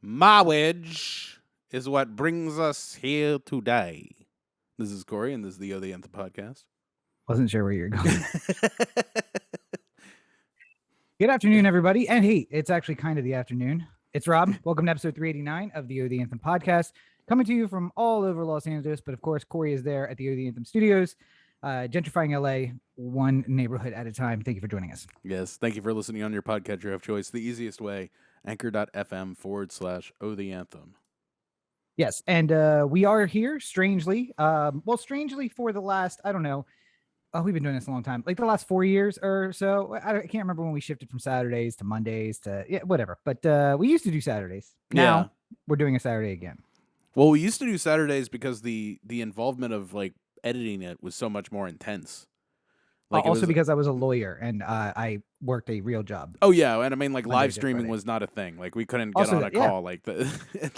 Marriage is what brings us here today. This is Corey, and this is the O The Anthem podcast. Wasn't sure where you're going. Good afternoon, everybody. And hey, it's actually kind of the afternoon. It's Rob. Welcome to episode 389 of the O The Anthem podcast, coming to you from all over Los Angeles. But of course, Corey is there at the O The Anthem studios, gentrifying LA one neighborhood at a time. Thank you for joining us. Yes, thank you for listening on your podcatcher of choice. The easiest way, anchor.fm/O The Anthem. Yes, and we are here strangely. Strangely for the last, I don't know. Oh, we've been doing this a long time, like the last 4 years or so. I can't remember when we shifted from Saturdays to Mondays to whatever. But we used to do Saturdays. Now we're doing a Saturday again. Well, we used to do Saturdays because the involvement of like editing it was so much more intense. Like also because I was a lawyer and I worked a real job. Oh yeah, and I mean like live streaming was not a thing. Like we couldn't get on a call like the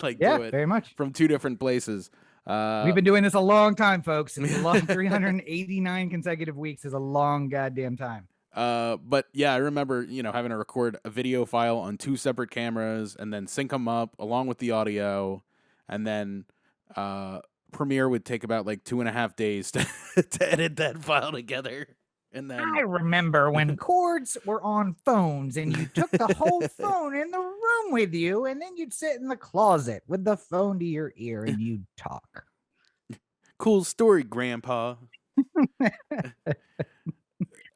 do it very much from two different places. We've been doing this a long time, folks. It's a long 389 consecutive weeks is a long goddamn time. But yeah, I remember, having to record a video file on two separate cameras and then sync them up along with the audio. And then Premiere would take about like 2.5 days to edit that file together. And then I remember when cords were on phones and you took the whole phone in the room with you and then you'd sit in the closet with the phone to your ear and you'd talk. Cool story, Grandpa.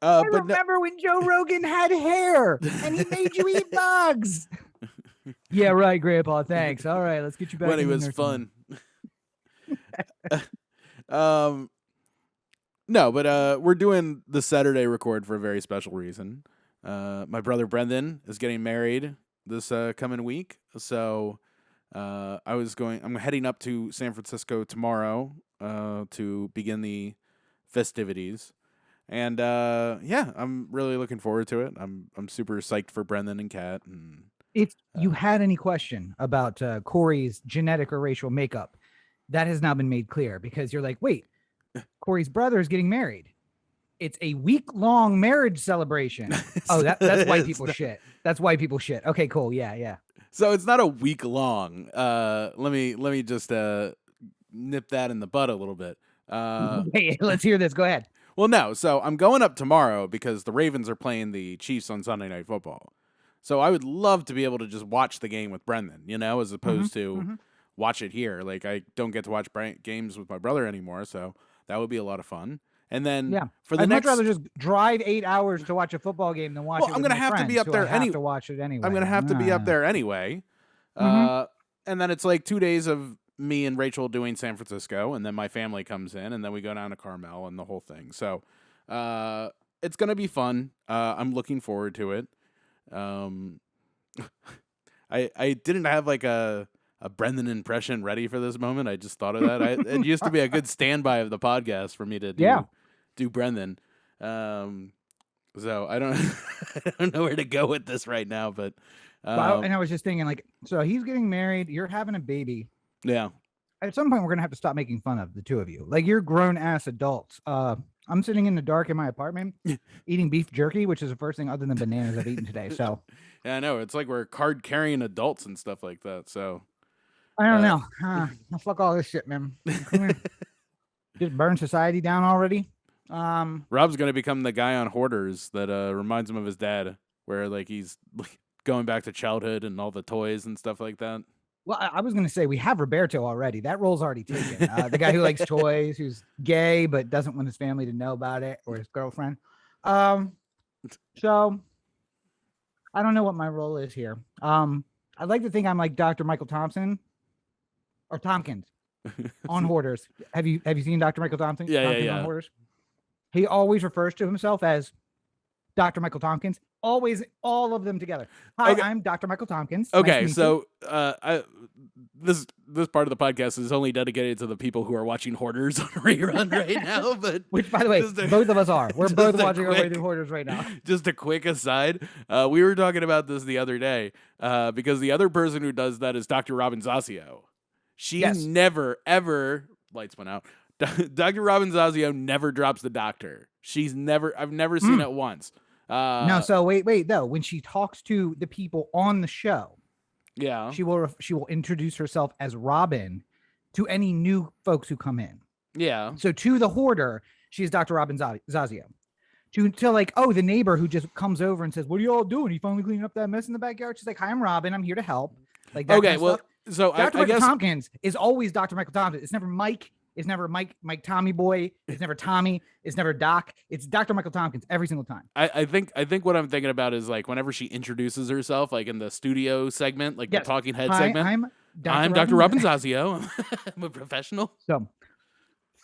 I remember when Joe Rogan had hair and he made you eat bugs. Yeah, right, Grandpa. Thanks. All right, let's get you back. When it was fun. No, but we're doing the Saturday record for a very special reason. My brother Brendan is getting married this coming week, so I'm heading up to San Francisco tomorrow to begin the festivities, and I'm really looking forward to it. I'm super psyched for Brendan and Kat. And if you had any question about Corey's genetic or racial makeup, that has now been made clear because you're like, wait. Corey's brother is getting married. It's a week-long marriage celebration. Oh, that's white people shit. That's white people shit. Okay, cool. Yeah. So it's not a week long. Let me just nip that in the bud a little bit. Hey, let's hear this. Go ahead. Well, no. So I'm going up tomorrow because the Ravens are playing the Chiefs on Sunday Night Football. So I would love to be able to just watch the game with Brendan, as opposed to watch it here. Like I don't get to watch games with my brother anymore, so that would be a lot of fun. And then I'd much rather just drive 8 hours to watch a football game than watch it with I'm gonna my have to be up there anyway. To watch it anyway. I'm going to have to be up there anyway. And then it's like 2 days of me and Rachel doing San Francisco, and then my family comes in, and then we go down to Carmel and the whole thing. So it's going to be fun. I'm looking forward to it. I didn't have like a Brendan impression ready for this moment. I just thought of that. It used to be a good standby of the podcast for me to do Brendan. So I don't know where to go with this right now, but and I was just thinking like, so he's getting married, you're having a baby. Yeah. At some point we're going to have to stop making fun of the two of you. Like you're grown ass adults. I'm sitting in the dark in my apartment eating beef jerky, which is the first thing other than bananas I've eaten today. So yeah, I know. It's like we're card carrying adults and stuff like that. So I don't know. Fuck all this shit, man. Just burn society down already. Rob's going to become the guy on Hoarders that reminds him of his dad, where like he's like, going back to childhood and all the toys and stuff like that. Well, I was going to say we have Roberto already. That role's already taken. The guy who likes toys, who's gay but doesn't want his family to know about it, or his girlfriend. So I don't know what my role is here. I'd like to think I'm like Dr. Michael Thompson. Or Tompkins on Hoarders. Have you seen Dr. Michael Tompkins? Yeah. On Hoarders? He always refers to himself as Dr. Michael Tompkins. Always, all of them together. Hi, okay. I'm Dr. Michael Tompkins. Okay, nice so this part of the podcast is only dedicated to the people who are watching Hoarders on rerun right now. But which, by the way, both of us are. We're both watching our way through Hoarders right now. Just a quick aside. We were talking about this the other day because the other person who does that is Dr. Robin Zasio. She never, ever, lights went out. Dr. Robin Zasio never drops the doctor. I've never seen it once. No, so wait, though. When she talks to the people on the show, Yeah. She will introduce herself as Robin to any new folks who come in. Yeah. So to the hoarder, she is Dr. Robin Zazio. To like, oh, the neighbor who just comes over and says, "What are you all doing? Are you finally cleaning up that mess in the backyard?" She's like, "Hi, I'm Robin. I'm here to help." Like that Okay. kind of Well, stuff. so Dr. I Michael guess Tompkins is always Dr. Michael Tompkins. It's never Mike. It's never Mike Tommy Boy. It's never Tommy. It's never Doc. It's Dr. Michael Tompkins every single time. I think what I'm thinking about is like whenever she introduces herself, like in the studio segment, like the talking head Hi, segment. I'm Dr. Robin Zazio. I'm a professional. So,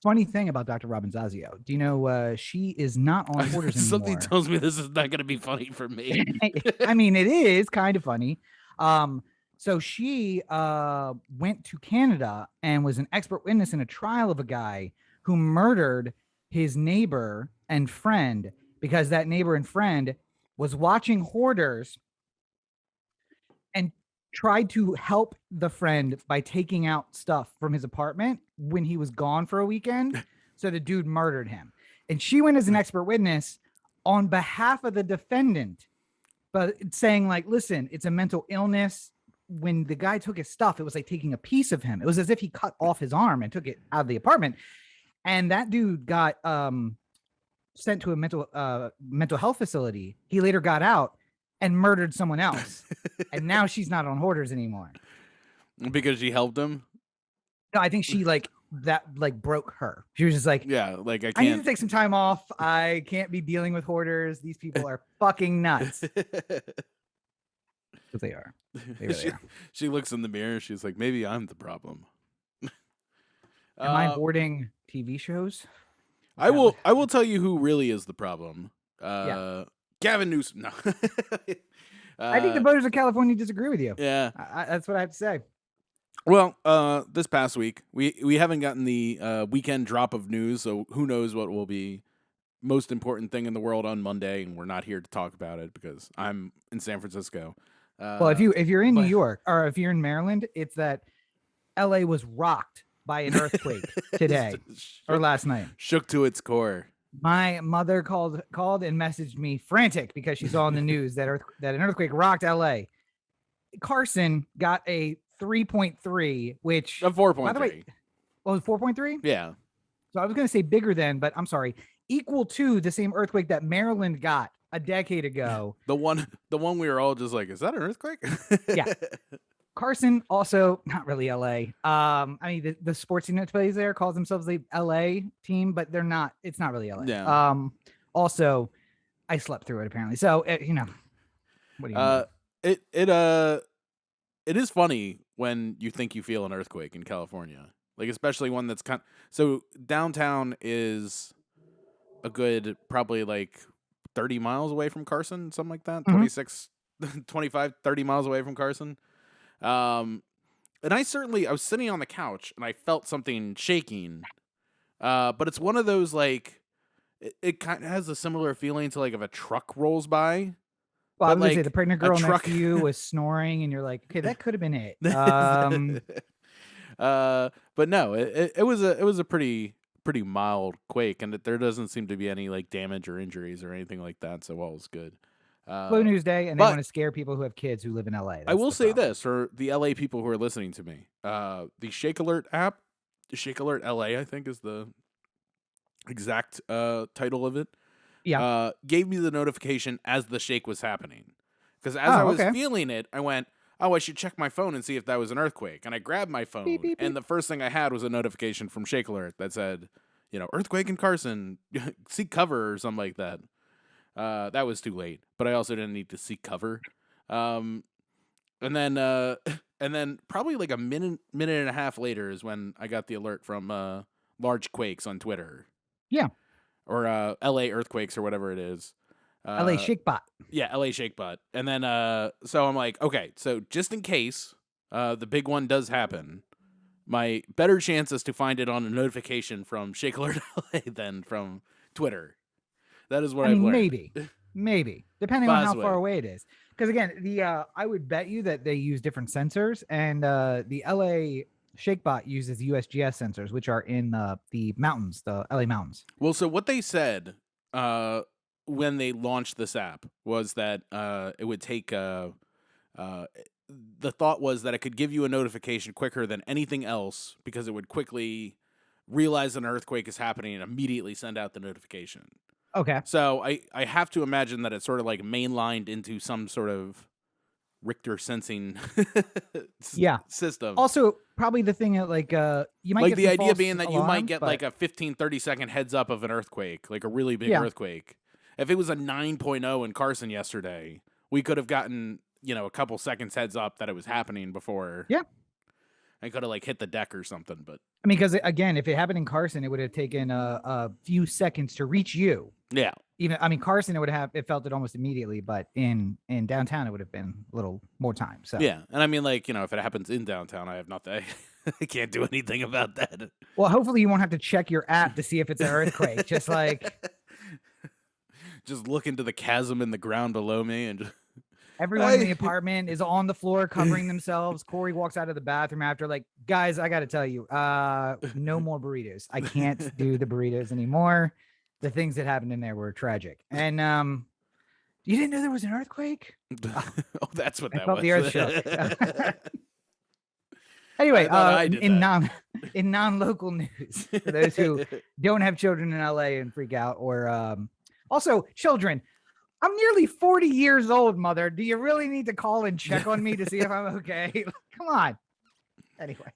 funny thing about Dr. Robin Zazio, do you know she is not on Hoarders anymore? Something tells me this is not going to be funny for me. I mean, it is kind of funny. So she went to Canada and was an expert witness in a trial of a guy who murdered his neighbor and friend because that neighbor and friend was watching Hoarders and tried to help the friend by taking out stuff from his apartment when he was gone for a weekend. So the dude murdered him. And she went as an expert witness on behalf of the defendant, but saying like, listen, it's a mental illness. When the guy took his stuff, it was like taking a piece of him. It was as if he cut off his arm and took it out of the apartment. And that dude got sent to a mental health facility. He later got out and murdered someone else. And now she's not on Hoarders anymore. Because she helped him? No, I think she broke her. She was just like, yeah, like I need to take some time off. I can't be dealing with Hoarders. These people are fucking nuts. But they are. They really are. She looks in the mirror. She's like, maybe I'm the problem. Am I hoarding TV shows? I will tell you who really is the problem. Gavin Newsom. No. I think the voters of California disagree with you. Yeah. That's what I have to say. Well, this past week, we haven't gotten the weekend drop of news, so who knows what will be most important thing in the world on Monday, and we're not here to talk about it because I'm in San Francisco. Well, if you're in New York or if you're in Maryland, it's that LA was rocked by an earthquake today or last night. Shook to its core. My mother called and messaged me frantic because she saw in the news that an earthquake rocked LA. Carson got a 3.3, which a 4.3. By the way, well, 4.3? Yeah. So I was going to say bigger than, but I'm sorry, equal to the same earthquake that Maryland got a decade ago. The one we were all just like, is that an earthquake? Yeah. Carson, also not really LA. I mean, the sports team that plays there calls themselves the LA team, but they're not. It's not really LA. Yeah. Also, I slept through it apparently. So what do you mean? It is funny when you think you feel an earthquake in California, like especially one that's so downtown is a good probably like 30 miles away from Carson, something like that. 26, 25, 30 miles away from Carson. And I was sitting on the couch and I felt something shaking. But it's one of those, like, it kind of has a similar feeling to like if a truck rolls by. Well, I was gonna say the pregnant girl next to you was snoring and you're like, okay, that could have been it. But no, it was a pretty mild quake, and there doesn't seem to be any like damage or injuries or anything like that. So all was good. Slow news day, and they want to scare people who have kids who live in LA. I will say this for the LA people who are listening to me: the Shake Alert app, Shake Alert LA, I think is the exact title of it. Yeah, gave me the notification as the shake was happening, because as I was feeling it, I went, "Oh, I should check my phone and see if that was an earthquake." And I grabbed my phone, beep, beep, and the first thing I had was a notification from Shake Alert that said, earthquake in Carson, seek cover or something like that. That was too late, but I also didn't need to seek cover. And then probably like a minute and a half later is when I got the alert from Large Quakes on Twitter. Yeah. Or LA Earthquakes or whatever it is. LA Shakebot. Yeah, LA Shakebot. And then so I'm like, okay, so just in case the big one does happen, my better chance is to find it on a notification from Shake Alert LA than from Twitter. That is what I've learned. Maybe, depending on how far away it is. Because again, I would bet you that they use different sensors, and the LA Shakebot uses USGS sensors, which are in the mountains, the LA mountains. Well, so what they said when they launched this app was that it would take the thought was that it could give you a notification quicker than anything else because it would quickly realize an earthquake is happening and immediately send out the notification. Okay. So I have to imagine that it's sort of like mainlined into some sort of Richter sensing system. Also, probably the thing that you might like get the some idea false being that you alarms, might get but like a 15-30 second heads up of an earthquake, like a really big earthquake. If it was a 9.0 in Carson yesterday, we could have gotten, a couple seconds heads up that it was happening before. Yeah. I could have like hit the deck or something, but I mean, because again, if it happened in Carson, it would have taken a few seconds to reach you. yeah. Carson, it felt it almost immediately, but in downtown, it would have been a little more time. So Yeah. And I mean, like, if it happens in downtown, I have nothing. I can't do anything about that. Well, hopefully you won't have to check your app to see if it's an earthquake. Just look into the chasm in the ground below me and just... Everyone in the apartment is on the floor covering themselves. Corey walks out of the bathroom after, like, guys, I got to tell you, no more burritos. I can't do the burritos anymore. The things that happened in there were tragic. And you didn't know there was an earthquake? Oh, that's what that felt was. the earth shook. Anyway, in non-local news, for those who don't have children in LA and freak out, or also children. I'm nearly 40 years old, mother. Do you really need to call and check on me to see if I'm okay? Come on. Anyway.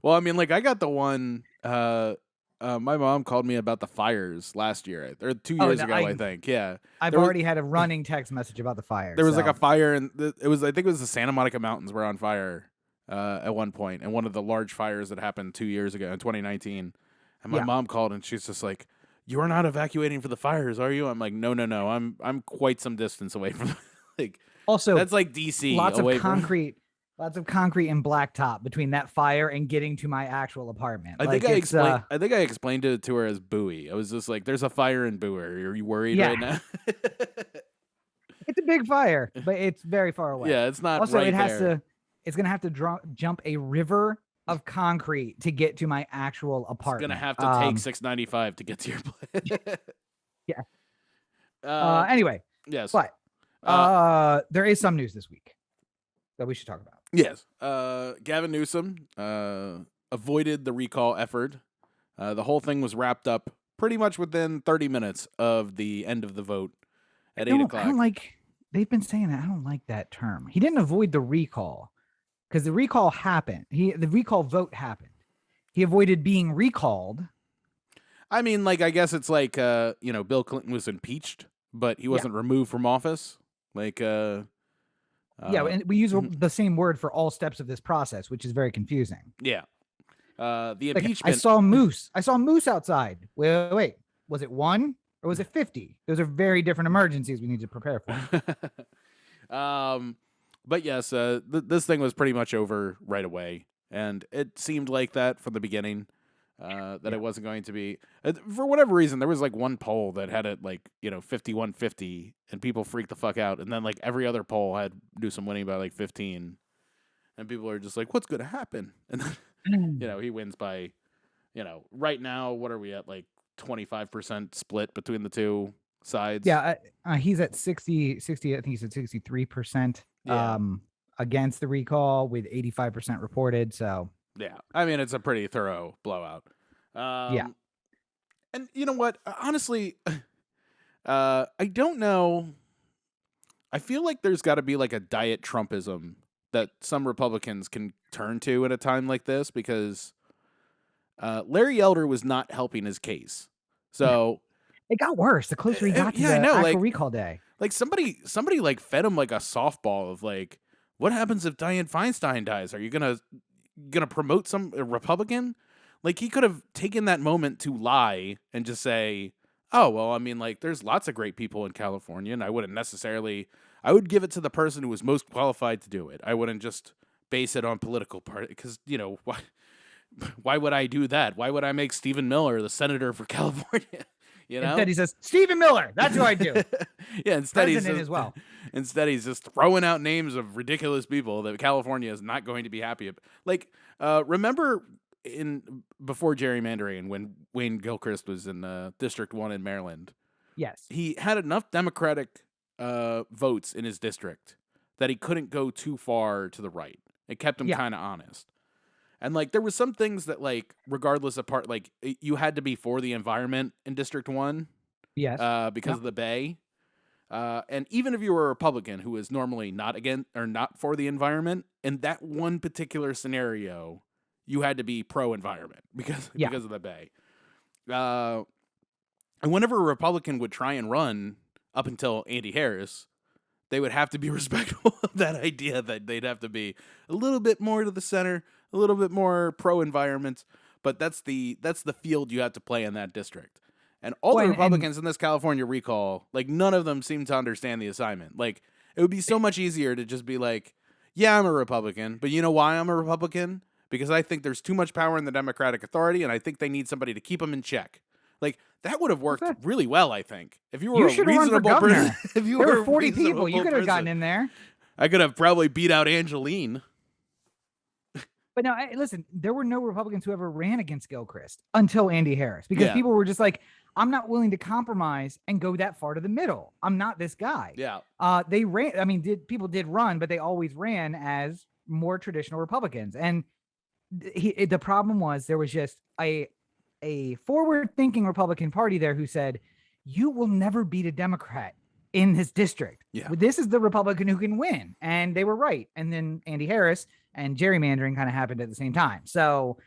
Well, I mean, like, I got the one, my mom called me about the fires last year, or 2 years ago, I think. Yeah. I've already had a running text message about the fire. There was like a fire, and I think it was the Santa Monica Mountains were on fire at one point, and one of the large fires that happened 2 years ago in 2019. And my mom called, and she's just like, "You are not evacuating for the fires, are you?" I'm like, no. I'm quite some distance away from like. Also, that's like DC. Lots of concrete and blacktop between that fire and getting to my actual apartment. I think I explained it to her as Bowie. I was just like, "There's a fire in Bowie. Are you worried right now?" It's a big fire, but it's very far away. Yeah, it's not. Also, right it's gonna have to jump a river of concrete to get to my actual apartment. It's gonna have to take 695 to get to your place. Yeah. Anyway. Yes. But there is some news this week that we should talk about. Yes. Gavin Newsom avoided the recall effort. The whole thing was wrapped up pretty much within 30 minutes of the end of the vote at 8 o'clock. I don't like. They've been saying that. I don't like that term. He didn't avoid the recall. Because the recall happened. The recall vote happened. He avoided being recalled. I mean, like, I guess it's like, Bill Clinton was impeached, but he wasn't removed from office. Like, and we use the same word for all steps of this process, which is very confusing. Yeah. The impeachment. I saw moose. Outside. Wait. Was it 1 or was it 50? Those are very different emergencies we need to prepare for. But yes, this thing was pretty much over right away, and it seemed like that from the beginning, that it wasn't going to be. For whatever reason, there was like one poll that had it like 51-50, and people freaked the fuck out, and then like every other poll had Newsom winning by like 15, and people are just like, "What's going to happen?" And then, he wins by, right now, what are we at, like 25% split between the two sides? Yeah, he's at 60. I think he's at 63%. Against the recall with 85% reported. So yeah, I mean, it's a pretty thorough blowout. And you know what? Honestly, I don't know. I feel like there's got to be like a diet Trumpism that some Republicans can turn to at a time like this, because Larry Elder was not helping his case. So it got worse the closer he got to the actual recall day. Like somebody like fed him like a softball of like, what happens if Dianne Feinstein dies? Are you gonna promote some Republican? Like, he could have taken that moment to lie and just say, "Oh, well, I mean, like, there's lots of great people in California, and I would give it to the person who was most qualified to do it. I wouldn't just base it on political party, because why would I do that? Why would I make Stephen Miller the senator for California?" Instead, he says, "Stephen Miller, that's who I do." Yeah, instead he's just throwing out names of ridiculous people that California is not going to be happy about. Like, remember before gerrymandering, when Wayne Gilchrist was in District 1 in Maryland? Yes. He had enough Democratic votes in his district that he couldn't go too far to the right. It kept him Yeah. kind of honest. And like there was some things that like regardless of part like you had to be for the environment in District 1 Yes. because of the Bay. And even if you were a Republican who is normally not against or not for the environment, in that one particular scenario, you had to be pro-environment because of the Bay. And whenever a Republican would try and run up until Andy Harris, they would have to be respectful of that idea that they'd have to be a little bit more to the center, a little bit more pro-environment. But that's the field you have to play in that district. And all the Republicans in this California recall, like none of them seem to understand the assignment. Like it would be so much easier to just be like, yeah, I'm a Republican, but you know why I'm a Republican? Because I think there's too much power in the Democratic authority, and I think they need somebody to keep them in check. Like that would have worked really well, I think. If you were a reasonable person, if you were 40 people, you could have gotten in there. I could have probably beat out Angeline. But no, listen, there were no Republicans who ever ran against Gilchrist until Andy Harris because people were just like, I'm not willing to compromise and go that far to the middle. I'm not this guy. Yeah. They ran. I mean, people did run, but they always ran as more traditional Republicans. And the problem was there was just a forward-thinking Republican Party there who said, you will never beat a Democrat in this district. Yeah. This is the Republican who can win. And they were right. And then Andy Harris and gerrymandering kind of happened at the same time. So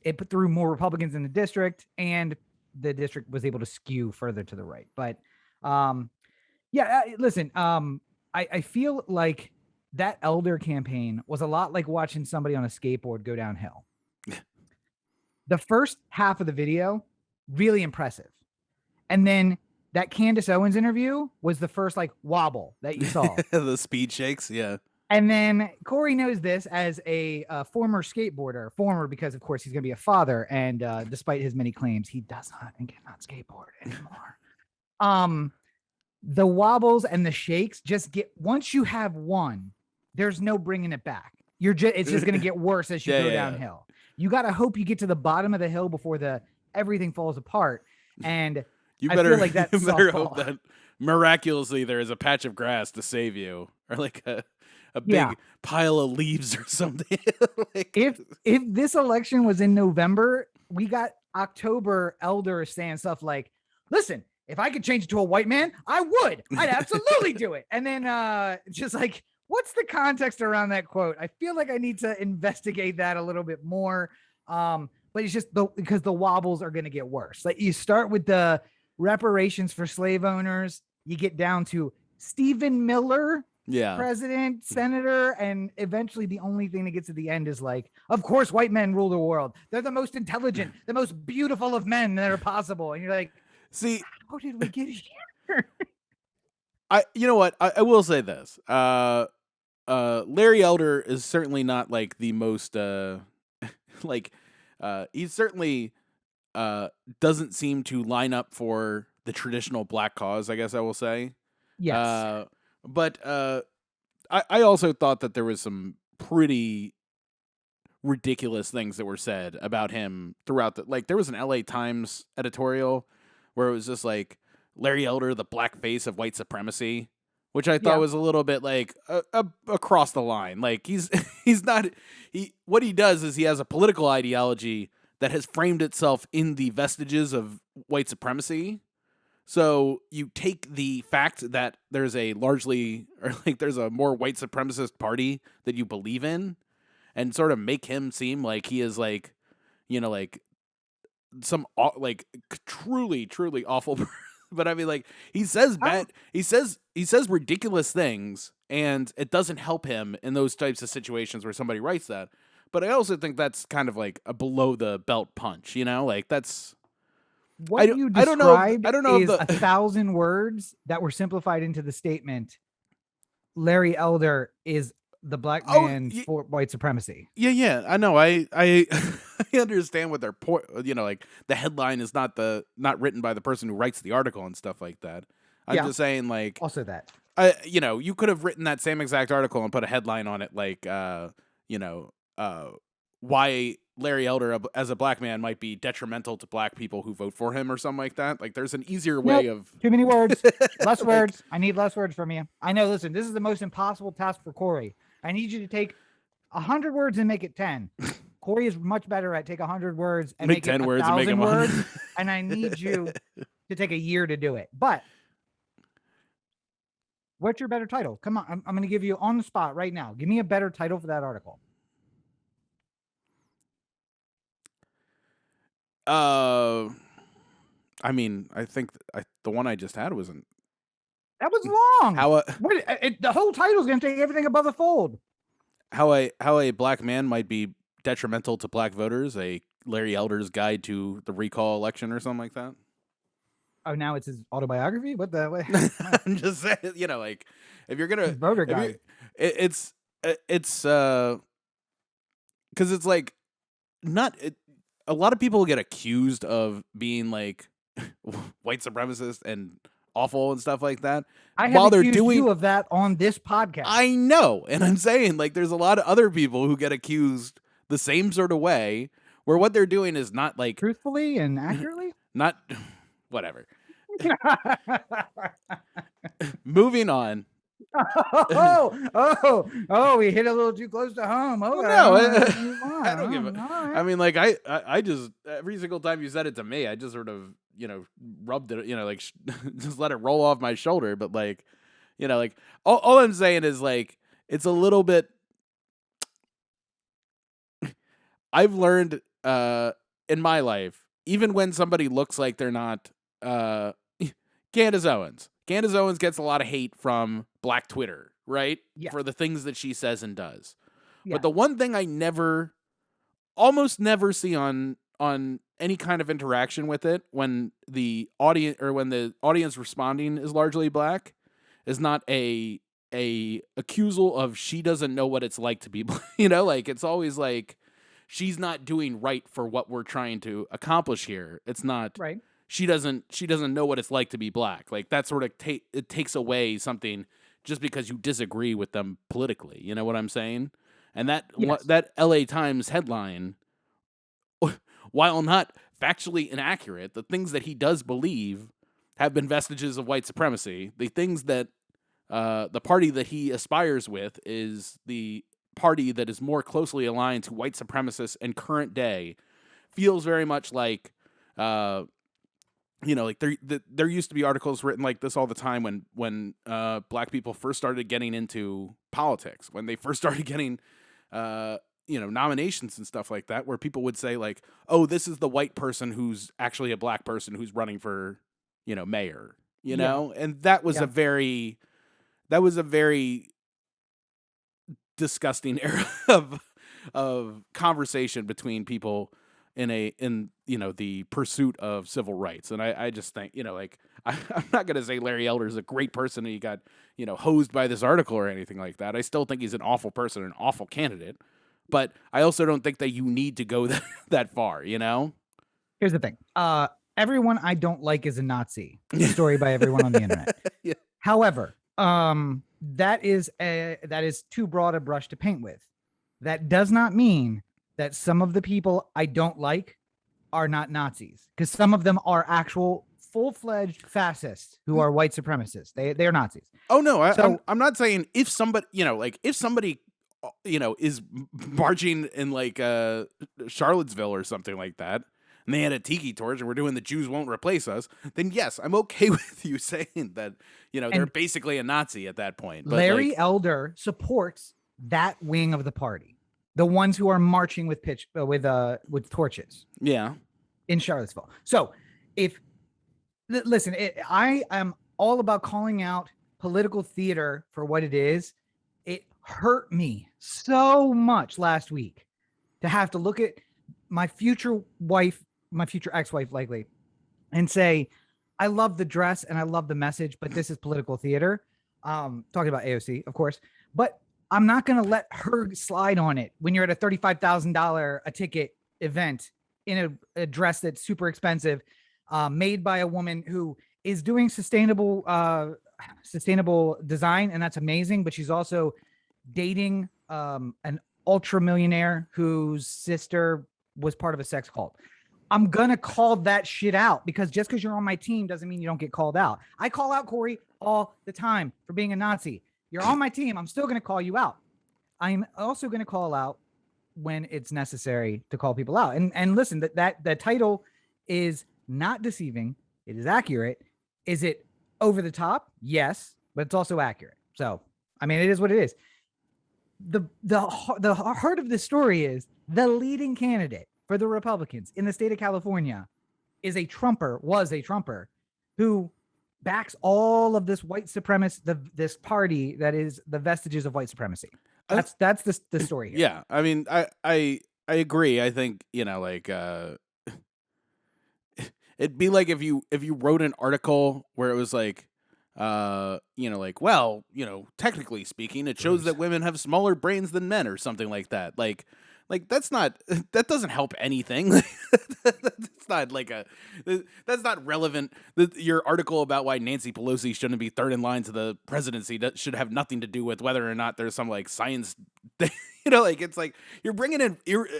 it put through more Republicans in the district, and the district was able to skew further to the right. But listen, I feel like that Elder campaign was a lot like watching somebody on a skateboard go downhill. The first half of the video, really impressive. And then that Candace Owens interview was the first like wobble that you saw. The speed shakes. Yeah. And then Corey knows this as a former skateboarder, because of course he's going to be a father. And despite his many claims, he does not and cannot skateboard anymore. The wobbles and the shakes once you have one, there's no bringing it back. It's just going to get worse as you go downhill. You got to hope you get to the bottom of the hill before everything falls apart. And I feel like that's you better hope that miraculously there is a patch of grass to save you, or like a big pile of leaves or something. Like, if this election was in November, we got October elders saying stuff like, listen, if I could change it to a white man, I would. I'd absolutely do it. And then just like, what's the context around that quote? I feel like I need to investigate that a little bit more. But it's just because the wobbles are going to get worse. Like you start with the reparations for slave owners, you get down to Stephen Miller, president, senator, and eventually the only thing that gets to the end is like, of course, white men rule the world. They're the most intelligent, the most beautiful of men that are possible. And you're like, see, how did we get here? You know what? I will say this. Larry Elder is certainly not like the most he certainly doesn't seem to line up for the traditional black cause, I guess I will say. Yes. But I also thought that there was some pretty ridiculous things that were said about him throughout there was an LA Times editorial where it was just like Larry Elder, the black face of white supremacy, which I thought was a little bit like across the line. Like what he does is he has a political ideology that has framed itself in the vestiges of white supremacy. So you take the fact that there's a there's a more white supremacist party that you believe in and sort of make him seem like he is like, like some like truly, truly awful person. But I mean, like he says he says ridiculous things, and it doesn't help him in those types of situations where somebody writes that. But I also think that's kind of like a below the belt punch, like that's what you described. I don't know is 1,000 words that were simplified into the statement. Larry Elder is the black man for white supremacy. Yeah, I know. I I understand what their point. Like the headline is not written by the person who writes the article and stuff like that. I'm just saying, like, also that you could have written that same exact article and put a headline on it, like, why Larry Elder as a black man might be detrimental to black people who vote for him or something like that. Like there's an easier way of too many words, less words. I need less words from you. I know. Listen, this is the most impossible task for Corey. I need you to take 100 words and make it 10. Corey is much better at take 100 words and make 10 it words 1,000 and make words. them And I need you to take a year to do it. But what's your better title? Come on, I'm going to give you on the spot right now. Give me a better title for that article. I mean, I think the one I just had wasn't. That was long. The whole title is going to take everything above the fold. How a black man might be detrimental to black voters, a Larry Elder's guide to the recall election or something like that. Oh, now it's his autobiography? What the way? I'm just saying, like if you're gonna voter guide, it's because it's like not. A lot of people get accused of being like white supremacist and awful and stuff like that. I have accused you of that on this podcast. I know, and I'm saying like there's a lot of other people who get accused the same sort of way, where what they're doing is not like truthfully and accurately. Not whatever. Moving on. We hit a little too close to home. Oh, no, I don't give a. Right. I mean, like I just every single time you said it to me, I just sort of rubbed it, like just let it roll off my shoulder. But like, like all I'm saying is like it's a little bit. I've learned in my life, even when somebody looks like they're not. Candace Owens. Candace Owens gets a lot of hate from Black Twitter, right? Yeah. For the things that she says and does. Yeah. But the one thing I almost never see on any kind of interaction with it when the audience responding is largely black is not a accusal of she doesn't know what it's like to be black. Like it's always like she's not doing right for what we're trying to accomplish here. It's not right. She doesn't know what it's like to be black. Like that sort of it takes away something just because you disagree with them politically. You know what I'm saying? And that LA Times headline, while not factually inaccurate, the things that he does believe have been vestiges of white supremacy. The things that the party that he aspires with is the party that is more closely aligned to white supremacists and current day. Feels very much like. Like there used to be articles written like this all the time when black people first started getting into politics, when they first started getting, nominations and stuff like that, where people would say like, oh, this is the white person who's actually a black person who's running for, mayor, and that was a very disgusting era of conversation between people in the pursuit of civil rights. And I just think, I'm not going to say Larry Elder is a great person and he got, hosed by this article or anything like that. I still think he's an awful person, an awful candidate, but I also don't think that you need to go that far, Here's the thing. Everyone I don't like is a Nazi. Story by everyone on the internet. Yeah. However, that is too broad a brush to paint with. That does not mean that some of the people I don't like are not Nazis, because some of them are actual full-fledged fascists who are white supremacists. They are Nazis. Oh no, I'm not saying if somebody is marching in like Charlottesville or something like that, and they had a tiki torch and we're doing the Jews won't replace us, then yes, I'm okay with you saying that they're basically a Nazi at that point. But Larry Elder supports that wing of the party. The ones who are marching with torches, in Charlottesville. So, I am all about calling out political theater for what it is. It hurt me so much last week to have to look at my future ex-wife, likely, and say, "I love the dress and I love the message, but this is political theater." Talking about AOC, of course, but I'm not going to let her slide on it when you're at a $35,000 a ticket event in a dress that's super expensive, made by a woman who is doing sustainable design. And that's amazing. But she's also dating an ultra millionaire whose sister was part of a sex cult. I'm going to call that shit out, because just because you're on my team doesn't mean you don't get called out. I call out Corey all the time for being a Nazi. You're on my team. I'm still going to call you out. I'm also going to call out when it's necessary to call people out. And listen, that the title is not deceiving. It is accurate. Is it over the top? Yes, but it's also accurate. So, I mean, it is what it is. The heart of this story is the leading candidate for the Republicans in the state of California was a Trumper who backs all of this white supremacist, this party that is the vestiges of white supremacy. That's the story here. Yeah, I mean, I agree. I think, like, it'd be like if you wrote an article where it was like, like, well, technically speaking, it shows that women have smaller brains than men or something like that. Like that doesn't help anything. That's not relevant. Your article about why Nancy Pelosi shouldn't be third in line to the presidency that should have nothing to do with whether or not there's some like science. Like it's like you're bringing in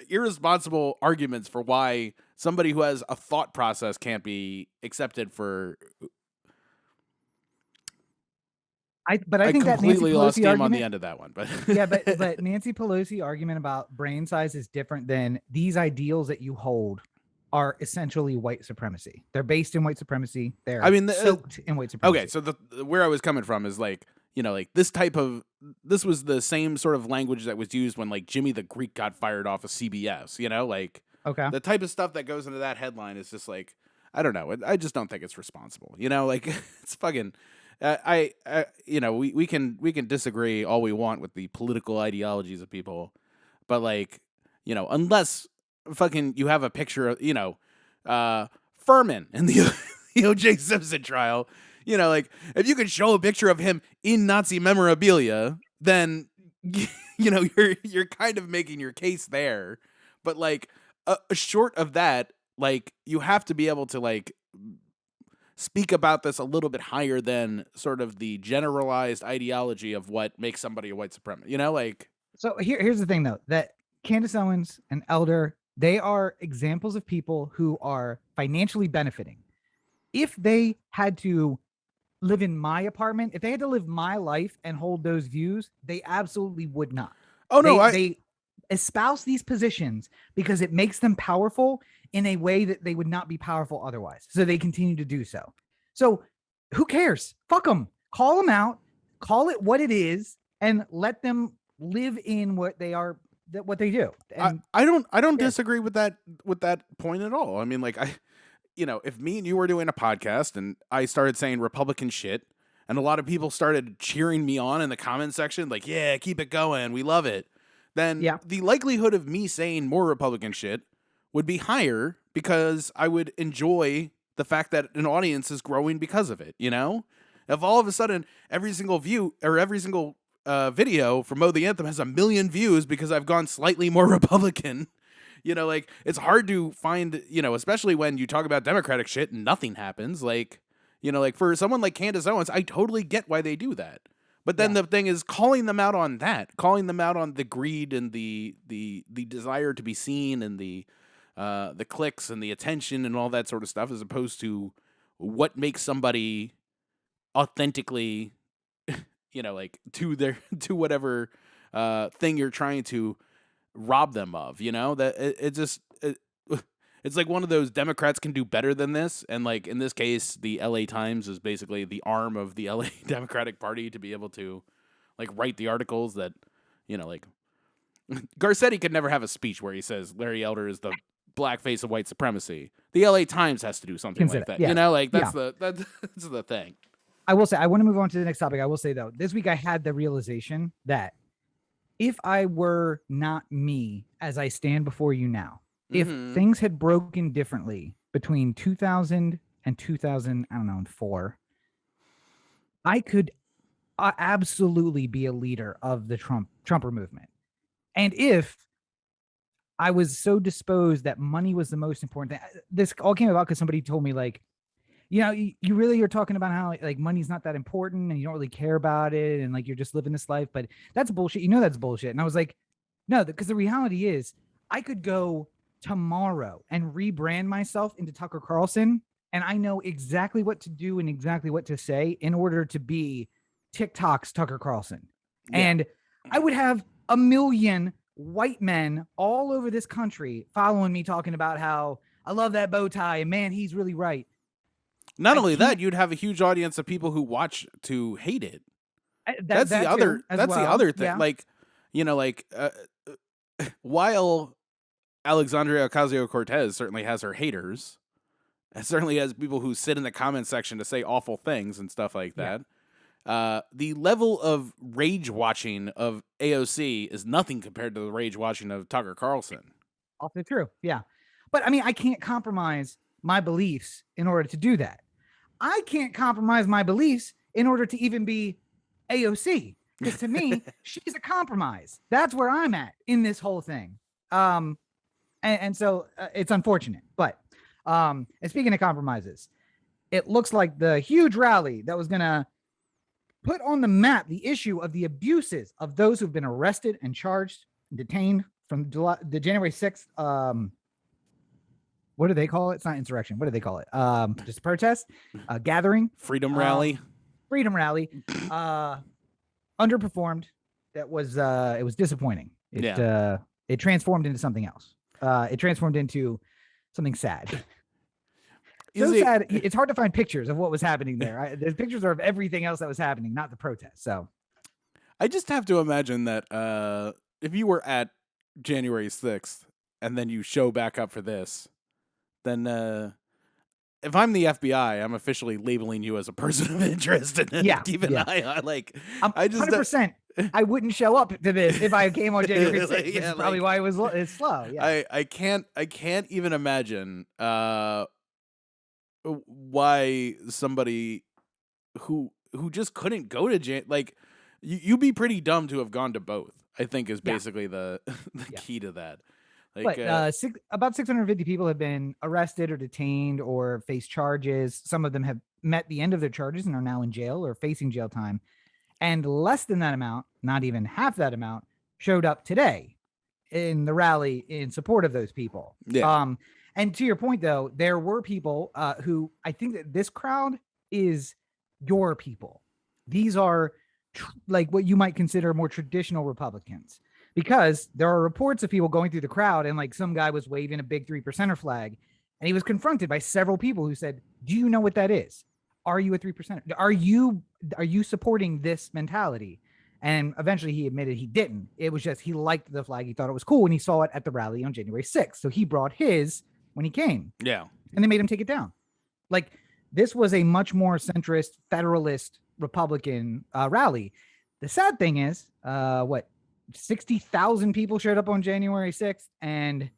irresponsible arguments for why somebody who has a thought process can't be accepted for. I think that completely Nancy lost Pelosi game argument, on the end of that one, but yeah, but Nancy Pelosi argument about brain size is different than these ideals that you hold are essentially white supremacy. They're based in white supremacy. They're soaked in white supremacy. Okay, so where I was coming from is like, like this was the same sort of language that was used when like Jimmy the Greek got fired off of CBS, like okay, the type of stuff that goes into that headline is just like, I don't know. I just don't think it's responsible, like it's fucking. We can disagree all we want with the political ideologies of people, but like, unless fucking you have a picture of, Furman in the O.J. Simpson trial, like if you could show a picture of him in Nazi memorabilia, then you're kind of making your case there. But like, short of that, like you have to be able to like speak about this a little bit higher than sort of the generalized ideology of what makes somebody a white supremacist, like. So here's the thing though, that Candace Owens and Elder, they are examples of people who are financially benefiting. If they had to live in my apartment, if they had to live my life and hold those views, they absolutely would not. Oh no, they espouse these positions because it makes them powerful in a way that they would not be powerful otherwise. So they continue to do so. So who cares? Fuck them. Call them out. Call it what it is, and let them live in what they are, what they do. And I don't disagree with that point at all. I mean, like if me and you were doing a podcast and I started saying Republican shit, and a lot of people started cheering me on in the comment section, like, yeah, keep it going, we love it, then the likelihood of me saying more Republican shit would be higher because I would enjoy the fact that an audience is growing because of it, If all of a sudden every single view or every single video from O The Anthem has 1 million views because I've gone slightly more Republican, like it's hard to find, especially when you talk about Democratic shit and nothing happens. Like, like for someone like Candace Owens, I totally get why they do that. But then the thing is calling them out on the greed and the desire to be seen and the clicks and the attention and all that sort of stuff, as opposed to what makes somebody authentically, like to whatever thing you're trying to rob them of, that it's like one of those Democrats can do better than this. And like in this case, the LA Times is basically the arm of the LA Democratic Party to be able to like write the articles that, like Garcetti could never have a speech where he says Larry Elder is the blackface of white supremacy. The LA Times has to do something like that. Yeah. That's the thing. I will say, I want to move on to the next topic. I will say though, this week I had the realization that if I were not me as I stand before you now, if things had broken differently between 2000 and 2004, I could absolutely be a leader of the Trumper movement. And if I was so disposed that money was the most important thing, this all came about because somebody told me, like, you really are talking about how like money's not that important and you don't really care about it and like you're just living this life, but that's bullshit. That's bullshit. And I was like, no, because the reality is I could go tomorrow and rebrand myself into Tucker Carlson, and I know exactly what to do and exactly what to say in order to be TikTok's Tucker Carlson. Yeah. And I would have a million white men all over this country following me talking about how I love that bow tie and man, he's really right. Not only that, you'd have a huge audience of people who watch to hate it. That's the other thing. Yeah. Like, while Alexandria Ocasio-Cortez certainly has her haters, it certainly has people who sit in the comment section to say awful things and stuff like that. The level of rage watching of AOC is nothing compared to the rage watching of Tucker Carlson. Also true. Yeah. But I mean, I can't compromise my beliefs in order to do that. I can't compromise my beliefs in order to even be AOC. Because to me, she's a compromise. That's where I'm at in this whole thing. And so it's unfortunate. But and speaking of compromises, it looks like the huge rally that was going to put on the map the issue of the abuses of those who've been arrested and charged and detained from the January 6th. What do they call it? It's not insurrection. What do they call it? Just a protest, gathering, freedom rally, underperformed. That was it was disappointing. It transformed into something else. It transformed into something sad. Sad. It's hard to find pictures of what was happening there. There's pictures of everything else that was happening, not the protest. So I just have to imagine that if you were at January 6th and then you show back up for this, then if I'm the FBI, I'm officially labeling you as a person of interest and keep an eye on. Like, I just 100%. I wouldn't show up to this if I came on January 6th. Which is probably why it's slow. Yeah. I can't even imagine why somebody who just couldn't go to like you'd be pretty dumb to have gone to both. I think is basically the key to that. Like, but about 650 people have been arrested or detained or faced charges. Some of them have met the end of their charges and are now in jail or facing jail time. And less than that amount, not even half that amount, showed up today in the rally in support of those people. Yeah. And to your point, though, there were people who I think that this crowd is your people. These are like what you might consider more traditional Republicans, because there are reports of people going through the crowd and like some guy was waving a big 3%er flag and he was confronted by several people who said, do you know what that is? Are you a 3%er? Are you supporting this mentality? And eventually he admitted he didn't. It was just he liked the flag. He thought it was cool when he saw it at the rally on January 6th. So he brought his when he came. Yeah. And they made him take it down. Like, this was a much more centrist, federalist, Republican rally. The sad thing is, 60,000 people showed up on January 6th and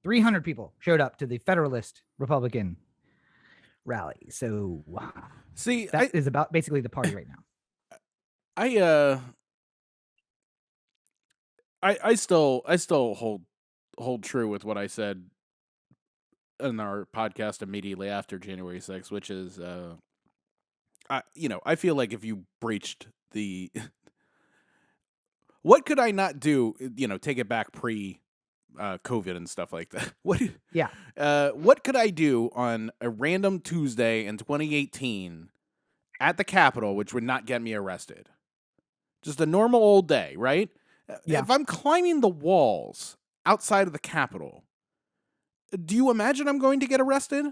300 people showed up to the Federalist Republican rally. So see, that is about basically the party right now. I still hold true with what I said in our podcast immediately after January 6th, which is I feel like if you breached the what could I not do, take it back pre COVID and stuff like that. What could I do on a random Tuesday in 2018 at the Capitol which would not get me arrested? Just a normal old day, right? Yeah. If I'm climbing the walls outside of the Capitol, do you imagine I'm going to get arrested?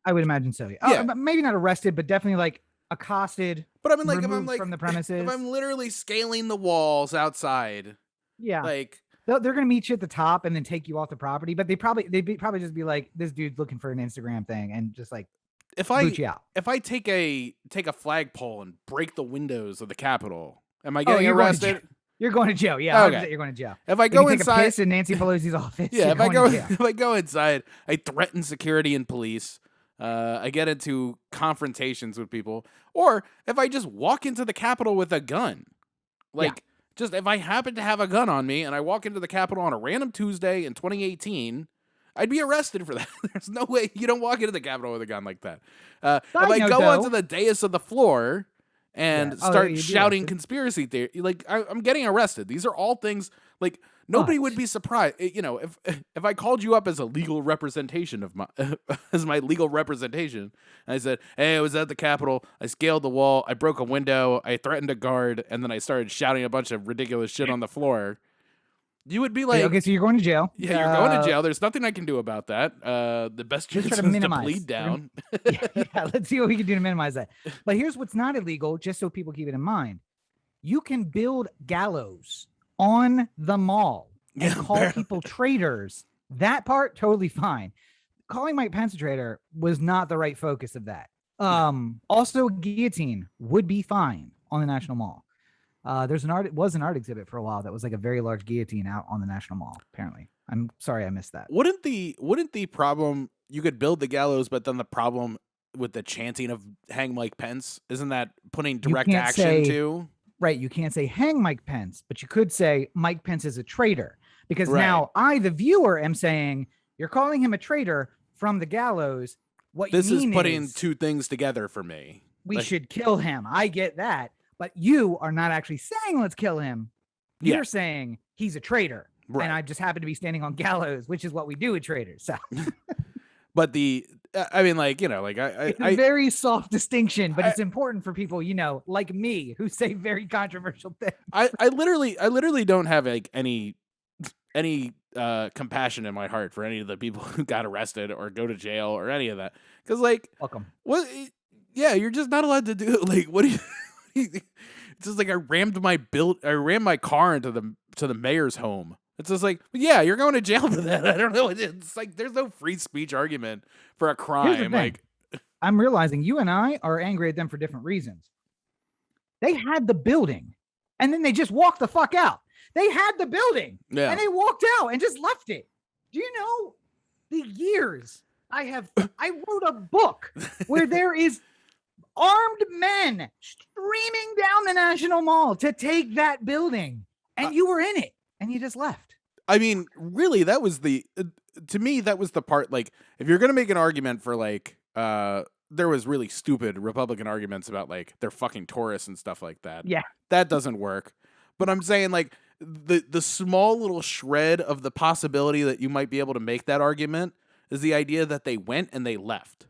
I would imagine so. Yeah. Maybe not arrested, but definitely like accosted. But I mean, like, if I'm from the premises, if I'm literally scaling the walls outside, like they're gonna meet you at the top and then take you off the property. But they'd probably just be like, this dude's looking for an Instagram thing, and just like boot you out. If I take a flagpole and break the windows of the Capitol, am I getting arrested? You're going to jail. Yeah, okay. You're going to jail. If I go take inside, a piss in Nancy Pelosi's office. Yeah, if I go inside, I threaten security and police. I get into confrontations with people, or if I just walk into the Capitol with a gun, just if I happen to have a gun on me and I walk into the Capitol on a random Tuesday in 2018, I'd be arrested for that. There's no way you don't walk into the Capitol with a gun like that. If I go onto the dais of the floor and start shouting conspiracy theory, like I'm getting arrested. These are all things like nobody would But- be surprised. You know, if I called you up as a legal representation of my as my legal representation, and I said, "Hey, I was at the Capitol. I scaled the wall. I broke a window. I threatened a guard, and then I started shouting a bunch of ridiculous shit on the floor." You would be like, okay, so you're going to jail. "Yeah, you're going to jail. There's nothing I can do about that. The best Let's chance try is to to minimize. plead down." Yeah, let's see what we can do to minimize that. But here's what's not illegal, just so people keep it in mind. You can build gallows on the mall and call people traitors. That part, totally fine. Calling Mike Pence a traitor was not the right focus of that. Also, guillotine would be fine on the National Mall. There's an art exhibit for a while that was like a very large guillotine out on the National Mall. Apparently, I'm sorry I missed that. Wouldn't the problem, you could build the gallows, but then the problem with the chanting of "hang Mike Pence," isn't that putting direct action to? Right, you can't say hang Mike Pence, but you could say Mike Pence is a traitor, because Right. now I, the viewer, am saying you're calling him a traitor from the gallows. What This you is mean putting two things together for me. we like- should kill him. I get that, but you are not actually saying let's kill him. You're Yeah. saying he's a traitor, Right. and I just happen to be standing on gallows, which is what we do with traitors. So But I mean, like, you know, like it's a I very soft distinction, but I- it's important for people, you know, like me, who say very controversial things. I literally don't have like any compassion in my heart for any of the people who got arrested or go to jail or any of that. Because like, Welcome. what? Yeah, you're just not allowed to do. Like, what do you? It's just like I rammed my car into the mayor's home. It's just like, yeah, you're going to jail for that. I don't know. It's like there's no free speech argument for a Here's the crime. thing. Like, I'm realizing you and I are angry at them for different reasons. They had the building and then they just walked the fuck out. They had the building yeah, and they walked out and just left it. Do you know the years I wrote a book where there is armed men streaming down the National Mall to take that building, and you were in it and you just left. I mean, really, that was to me, that was the part, like, if you're going to make an argument for, like, there was really stupid Republican arguments about, like, they're fucking tourists and stuff like that. Yeah. That doesn't work. But I'm saying, like, the small little shred of the possibility that you might be able to make that argument is the idea that they went and they left.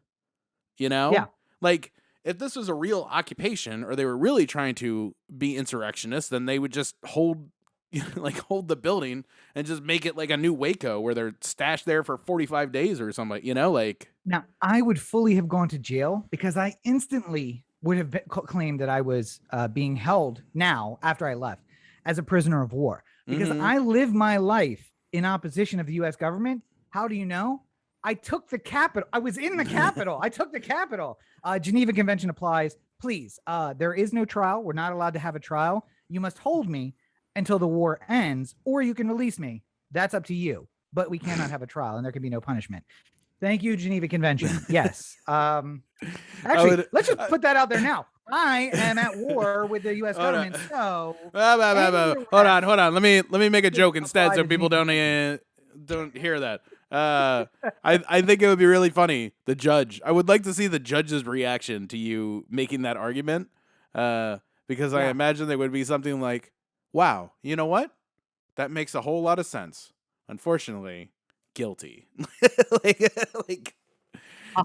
You know? Yeah. Like, if this was a real occupation or they were really trying to be insurrectionists, then they would just hold the building and just make it like a new Waco where they're stashed there for 45 days or something, you know, like. Now, I would fully have gone to jail because I instantly would have claimed that I was being held now after I left as a prisoner of war, because Mhm. I lived my life in opposition of the U.S. government. How do you know? I took the Capitol. I was in the Capitol. I took the Capitol. Geneva Convention applies. Please, there is no trial. We're not allowed to have a trial. You must hold me until the war ends, or you can release me. That's up to you. But we cannot have a trial, and there can be no punishment. Thank you, Geneva Convention. Yes. Actually, let's just put that out there now. I am at war with the U.S. government. So hold on. Let me make a joke instead, apply so to people me. don't hear that. I think it would be really funny. I would like to see the judge's reaction to you making that argument, because I Yeah. imagine there would be something like, "Wow, you know what? That makes a whole lot of sense. Unfortunately, guilty." like.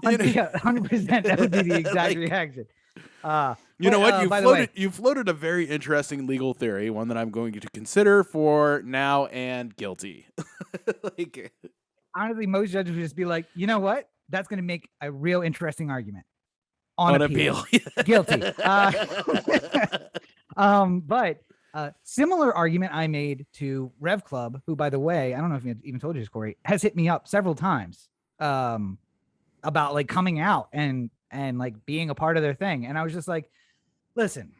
You know- 100%. That would be the exact Like- reaction. You know what? by the way, You floated a very interesting legal theory, one that I'm going to consider for now and guilty. Like, honestly, most judges would just be like, you know what? That's going to make a real interesting argument on appeal. Guilty. But similar argument I made to Rev Club, who, by the way, I don't know if I even told you this, Corey, has hit me up several times about like coming out and like being a part of their thing. And I was just like, listen,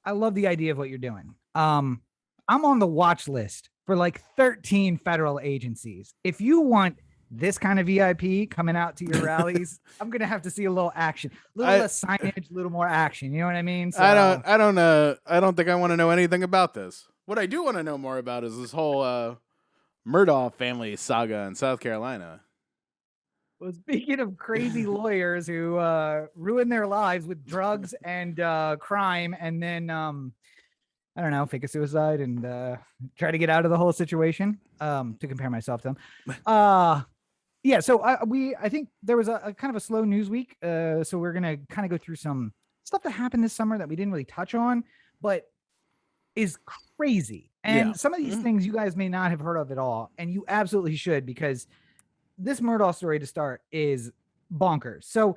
I love the idea of what you're doing. I'm on the watch list for like 13 federal agencies. If you want this kind of VIP coming out to your rallies, I'm gonna have to see a little action, a little less signage, a little more action. You know what I mean? So, I don't think I want to know anything about this. What I do want to know more about is this whole Murdaugh family saga in South Carolina. well, speaking of crazy lawyers who ruin their lives with drugs and crime, and then I don't know, fake a suicide and try to get out of the whole situation. To compare myself to them. Yeah, so I think there was a kind of a slow news week. So we're gonna kind of go through some stuff that happened this summer that we didn't really touch on, but is crazy. And some of these things you guys may not have heard of at all, and you absolutely should, because this Murdaugh story to start is bonkers. So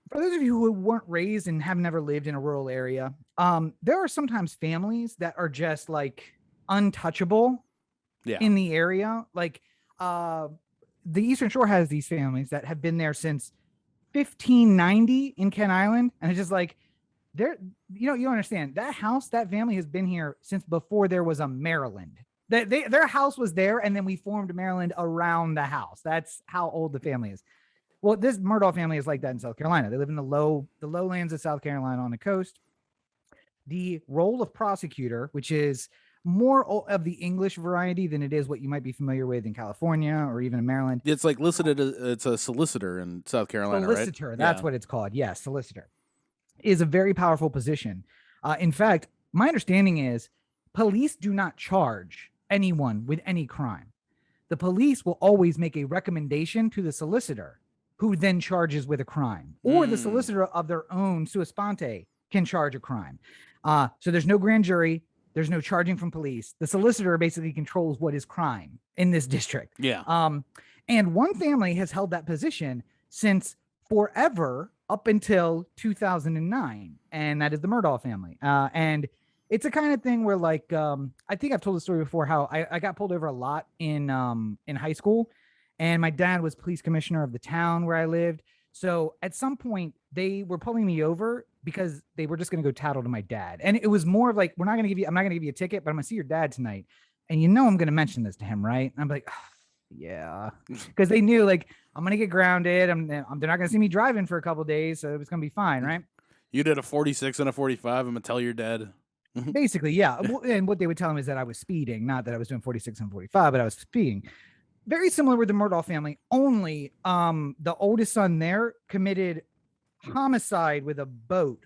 for those of you who weren't raised and have never lived in a rural area, there are sometimes families that are just like untouchable in the area. Like the Eastern Shore has these families that have been there since 1590 in Kent Island, and it's just like you don't understand, that house, that family has been here since before there was a Maryland. Their house was there, and then we formed Maryland around the house. That's how old the family is. Well, this Murdaugh family is like that in South Carolina. They live in the lowlands of South Carolina on the coast. The role of prosecutor, which is more of the English variety than it is what you might be familiar with in California or even in Maryland. It's like listed as it's a solicitor in South Carolina, solicitor, right? That's what it's called. Yes, solicitor is a very powerful position. In fact, my understanding is police do not charge anyone with any crime. The police will always make a recommendation to the solicitor, who then charges with a crime, or the solicitor of their own sua sponte can charge a crime. So there's no grand jury. There's no charging from police. The solicitor basically controls what is crime in this district. Yeah. And one family has held that position since forever up until 2009. And that is the Murdaugh family. And it's a kind of thing where, like, I think I've told the story before, how I got pulled over a lot in high school, and my dad was police commissioner of the town where I lived. So at some point they were pulling me over because they were just going to go tattle to my dad. And it was more of like, I'm not going to give you a ticket, but I'm going to see your dad tonight. And I'm going to mention this to him, right? And I'm like, oh, yeah. Because they knew, like, I'm going to get grounded. They're not going to see me driving for a couple of days. So it was going to be fine, right? You did a 46 and a 45. I'm going to tell your dad. Basically, yeah. And what they would tell him is that I was speeding, not that I was doing 46 and 45, but I was speeding. Very similar with the Murdaugh family, only the oldest son there committed homicide with a boat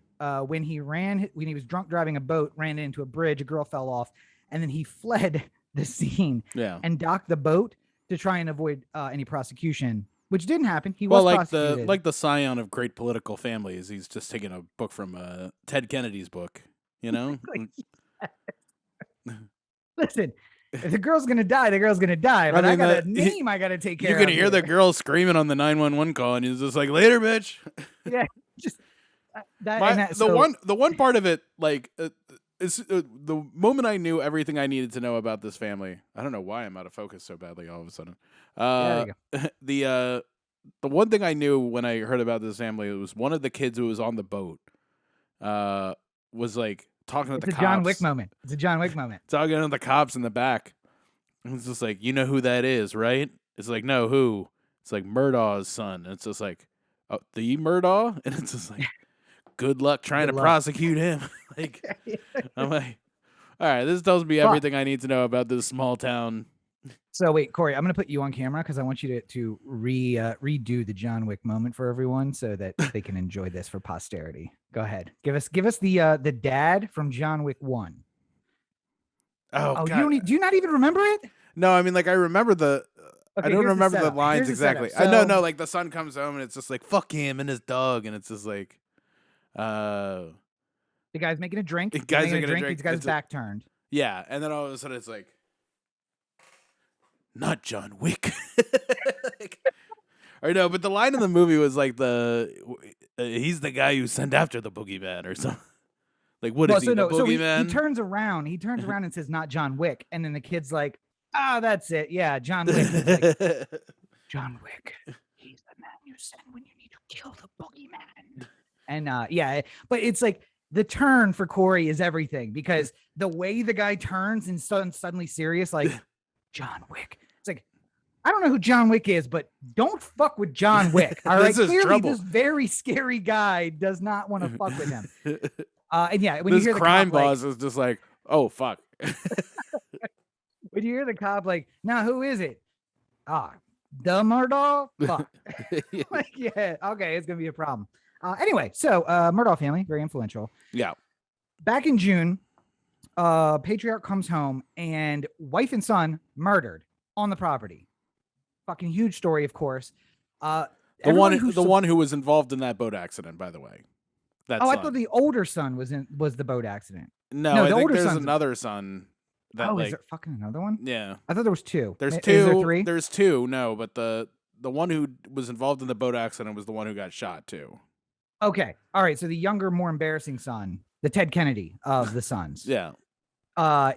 when he was drunk driving a boat, ran into a bridge, a girl fell off, and then he fled the scene and docked the boat to try and avoid any prosecution, which didn't happen. He was prosecuted. Like the scion of great political families. He's just taking a book from Ted Kennedy's book, you know? Listen, if the girl's gonna die, the girl's gonna die. But I got a name I gotta take care of. You can hear the girl screaming on the 911 call, and he's just like, "Later, bitch." Yeah, just the one part of it, like, is the moment I knew everything I needed to know about this family. I don't know why I'm out of focus so badly all of a sudden. There you go. The one thing I knew when I heard about this family, it was one of the kids who was on the boat. Was like talking to the cops. It's a John Wick moment. It's a John Wick moment. Talking to the cops in the back. And it's just like, you know who that is, right? It's like, no, who? It's like Murdaugh's son. And it's just like, oh, the Murdaugh? And it's just like, good luck trying to prosecute him. Like, I'm like, all right, this tells me everything I need to know about this small town. So wait, Corey, I'm going to put you on camera because I want you to redo the John Wick moment for everyone so that they can enjoy this for posterity. Go ahead. Give us the dad from John Wick 1. Oh God. Do you not even remember it? No, I mean, like, I remember I don't remember the lines exactly. I know, like, the son comes home and it's just like, fuck him and his dog, and it's just like, the guy's making a drink. He's got his back turned. Yeah, and then all of a sudden it's like, not John Wick. Or no, but the line in the movie was like he's the guy who sent after the boogeyman or something. Like, what is he, the boogeyman? So he turns around and says, not John Wick. And then the kid's like, that's it. Yeah, John Wick. Like, John Wick. He's the man you send when you need to kill the boogeyman. And yeah, but it's like the turn for Corey is everything, because the way the guy turns and suddenly serious, like, John Wick. It's like, I don't know who John Wick is, but don't fuck with John Wick. All right. Clearly, this very scary guy does not want to fuck with him. And yeah, when this you hear the crime cop, boss is just like, oh fuck. When you hear the cop, like, now who is it? The Murdaugh? Fuck. Like, yeah, okay, it's gonna be a problem. Anyway, so Murdaugh family, very influential. Yeah. Back in June, patriarch comes home and wife and son murdered on the property. Fucking huge story, of course. The one who was involved in that boat accident, by the way. I thought the older son was the boat accident. No, I think there's another son. Is there fucking another one? Yeah, I thought there was two. There's two. Is there three? There's two. No, but the one who was involved in the boat accident was the one who got shot too. Okay, all right. So the younger, more embarrassing son, the Ted Kennedy of the sons, yeah,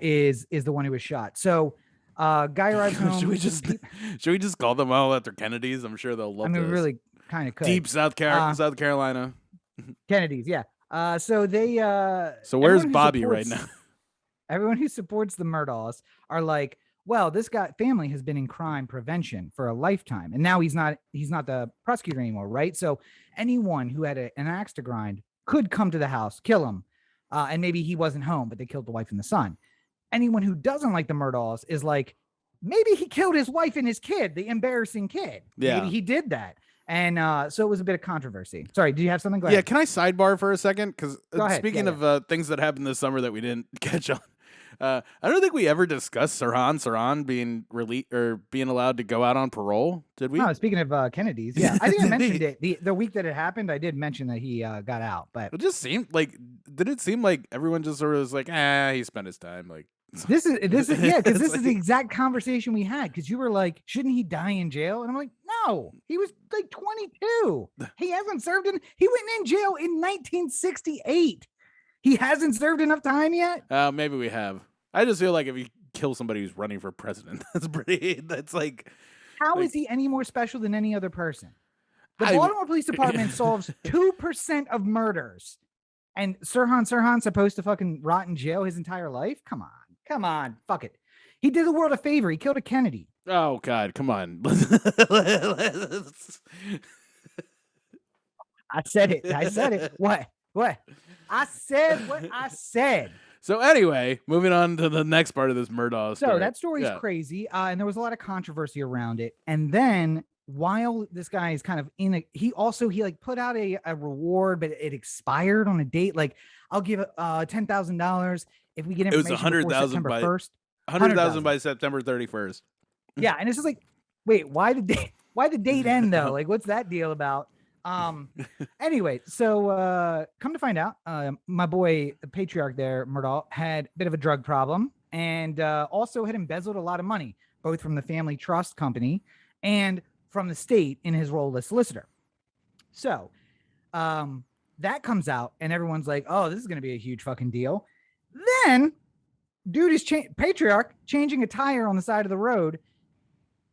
is the one who was shot. So, guy arrives home. should we just call them all after Kennedys? I'm sure they'll love. I mean, this. we really kind of could. Deep South Carolina. Kennedys, yeah. So they. So where's Bobby right now? Everyone who supports the Murdaughs are like, well, this family has been in crime prevention for a lifetime, and now he's not the prosecutor anymore, right? So anyone who had an axe to grind could come to the house, kill him, and maybe he wasn't home, but they killed the wife and the son. Anyone who doesn't like the Murdaughs is like, maybe he killed his wife and his kid, the embarrassing kid. Yeah. Maybe he did that. And so it was a bit of controversy. Sorry, do you have something? Go ahead. Yeah, can I sidebar for a second? Because speaking of things that happened this summer that we didn't catch on, I don't think we ever discussed Sirhan being released or being allowed to go out on parole. Did we? No, speaking of Kennedy's, yeah, I think I mentioned it the week that it happened. I did mention that he got out, but it just seemed like did it seem like everyone just sort of was like, he spent his time like. This is yeah, because this is the exact conversation we had. Because you were like, shouldn't he die in jail? And I'm like, no, he was like 22. He hasn't served in. He went in jail in 1968. He hasn't served enough time yet. Maybe we have. I just feel like if you kill somebody who's running for president, that's like. How is he any more special than any other person? The Baltimore Police Department solves 2% of murders, and Sirhan's supposed to fucking rot in jail his entire life? Come on, fuck it. He did the world a favor. He killed a Kennedy. Oh God, come on. I said it. What? I said what I said. So anyway, moving on to the next part of this Murdaugh story. So that story is crazy, and there was a lot of controversy around it. And then while this guy is kind of he like put out a reward, but it expired on a date. Like, I'll give $10,000 if we get information. It was 100,000 by 100,000 100,000 by September 31st. Yeah, and it's just like, wait, why the date end though? Like, what's that deal about? Anyway, so come to find out, my boy, the patriarch there, Murdaugh, had a bit of a drug problem and also had embezzled a lot of money, both from the family trust company and from the state in his role as solicitor. So that comes out and everyone's like, oh, this is going to be a huge fucking deal. Then dude is patriarch changing a tire on the side of the road,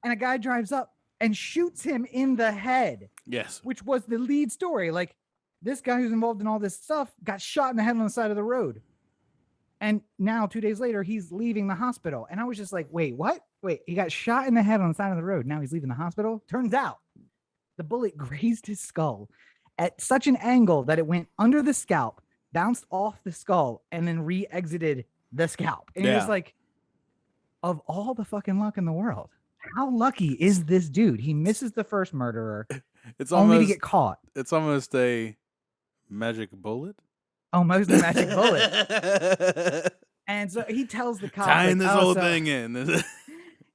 and a guy drives up and shoots him in the head. Yes. Which was the lead story. Like, this guy who's involved in all this stuff got shot in the head on the side of the road. And now 2 days later, he's leaving the hospital. And I was just like, wait, what? Wait, he got shot in the head on the side of the road. Now he's leaving the hospital. Turns out the bullet grazed his skull at such an angle that it went under the scalp, bounced off the skull, and then re-exited the scalp. And it was like, of all the fucking luck in the world, how lucky is this dude? He misses the first murderer. It's only to get caught. It's almost a magic bullet. Almost a magic bullet. And so he tells the cops, tying this whole thing in.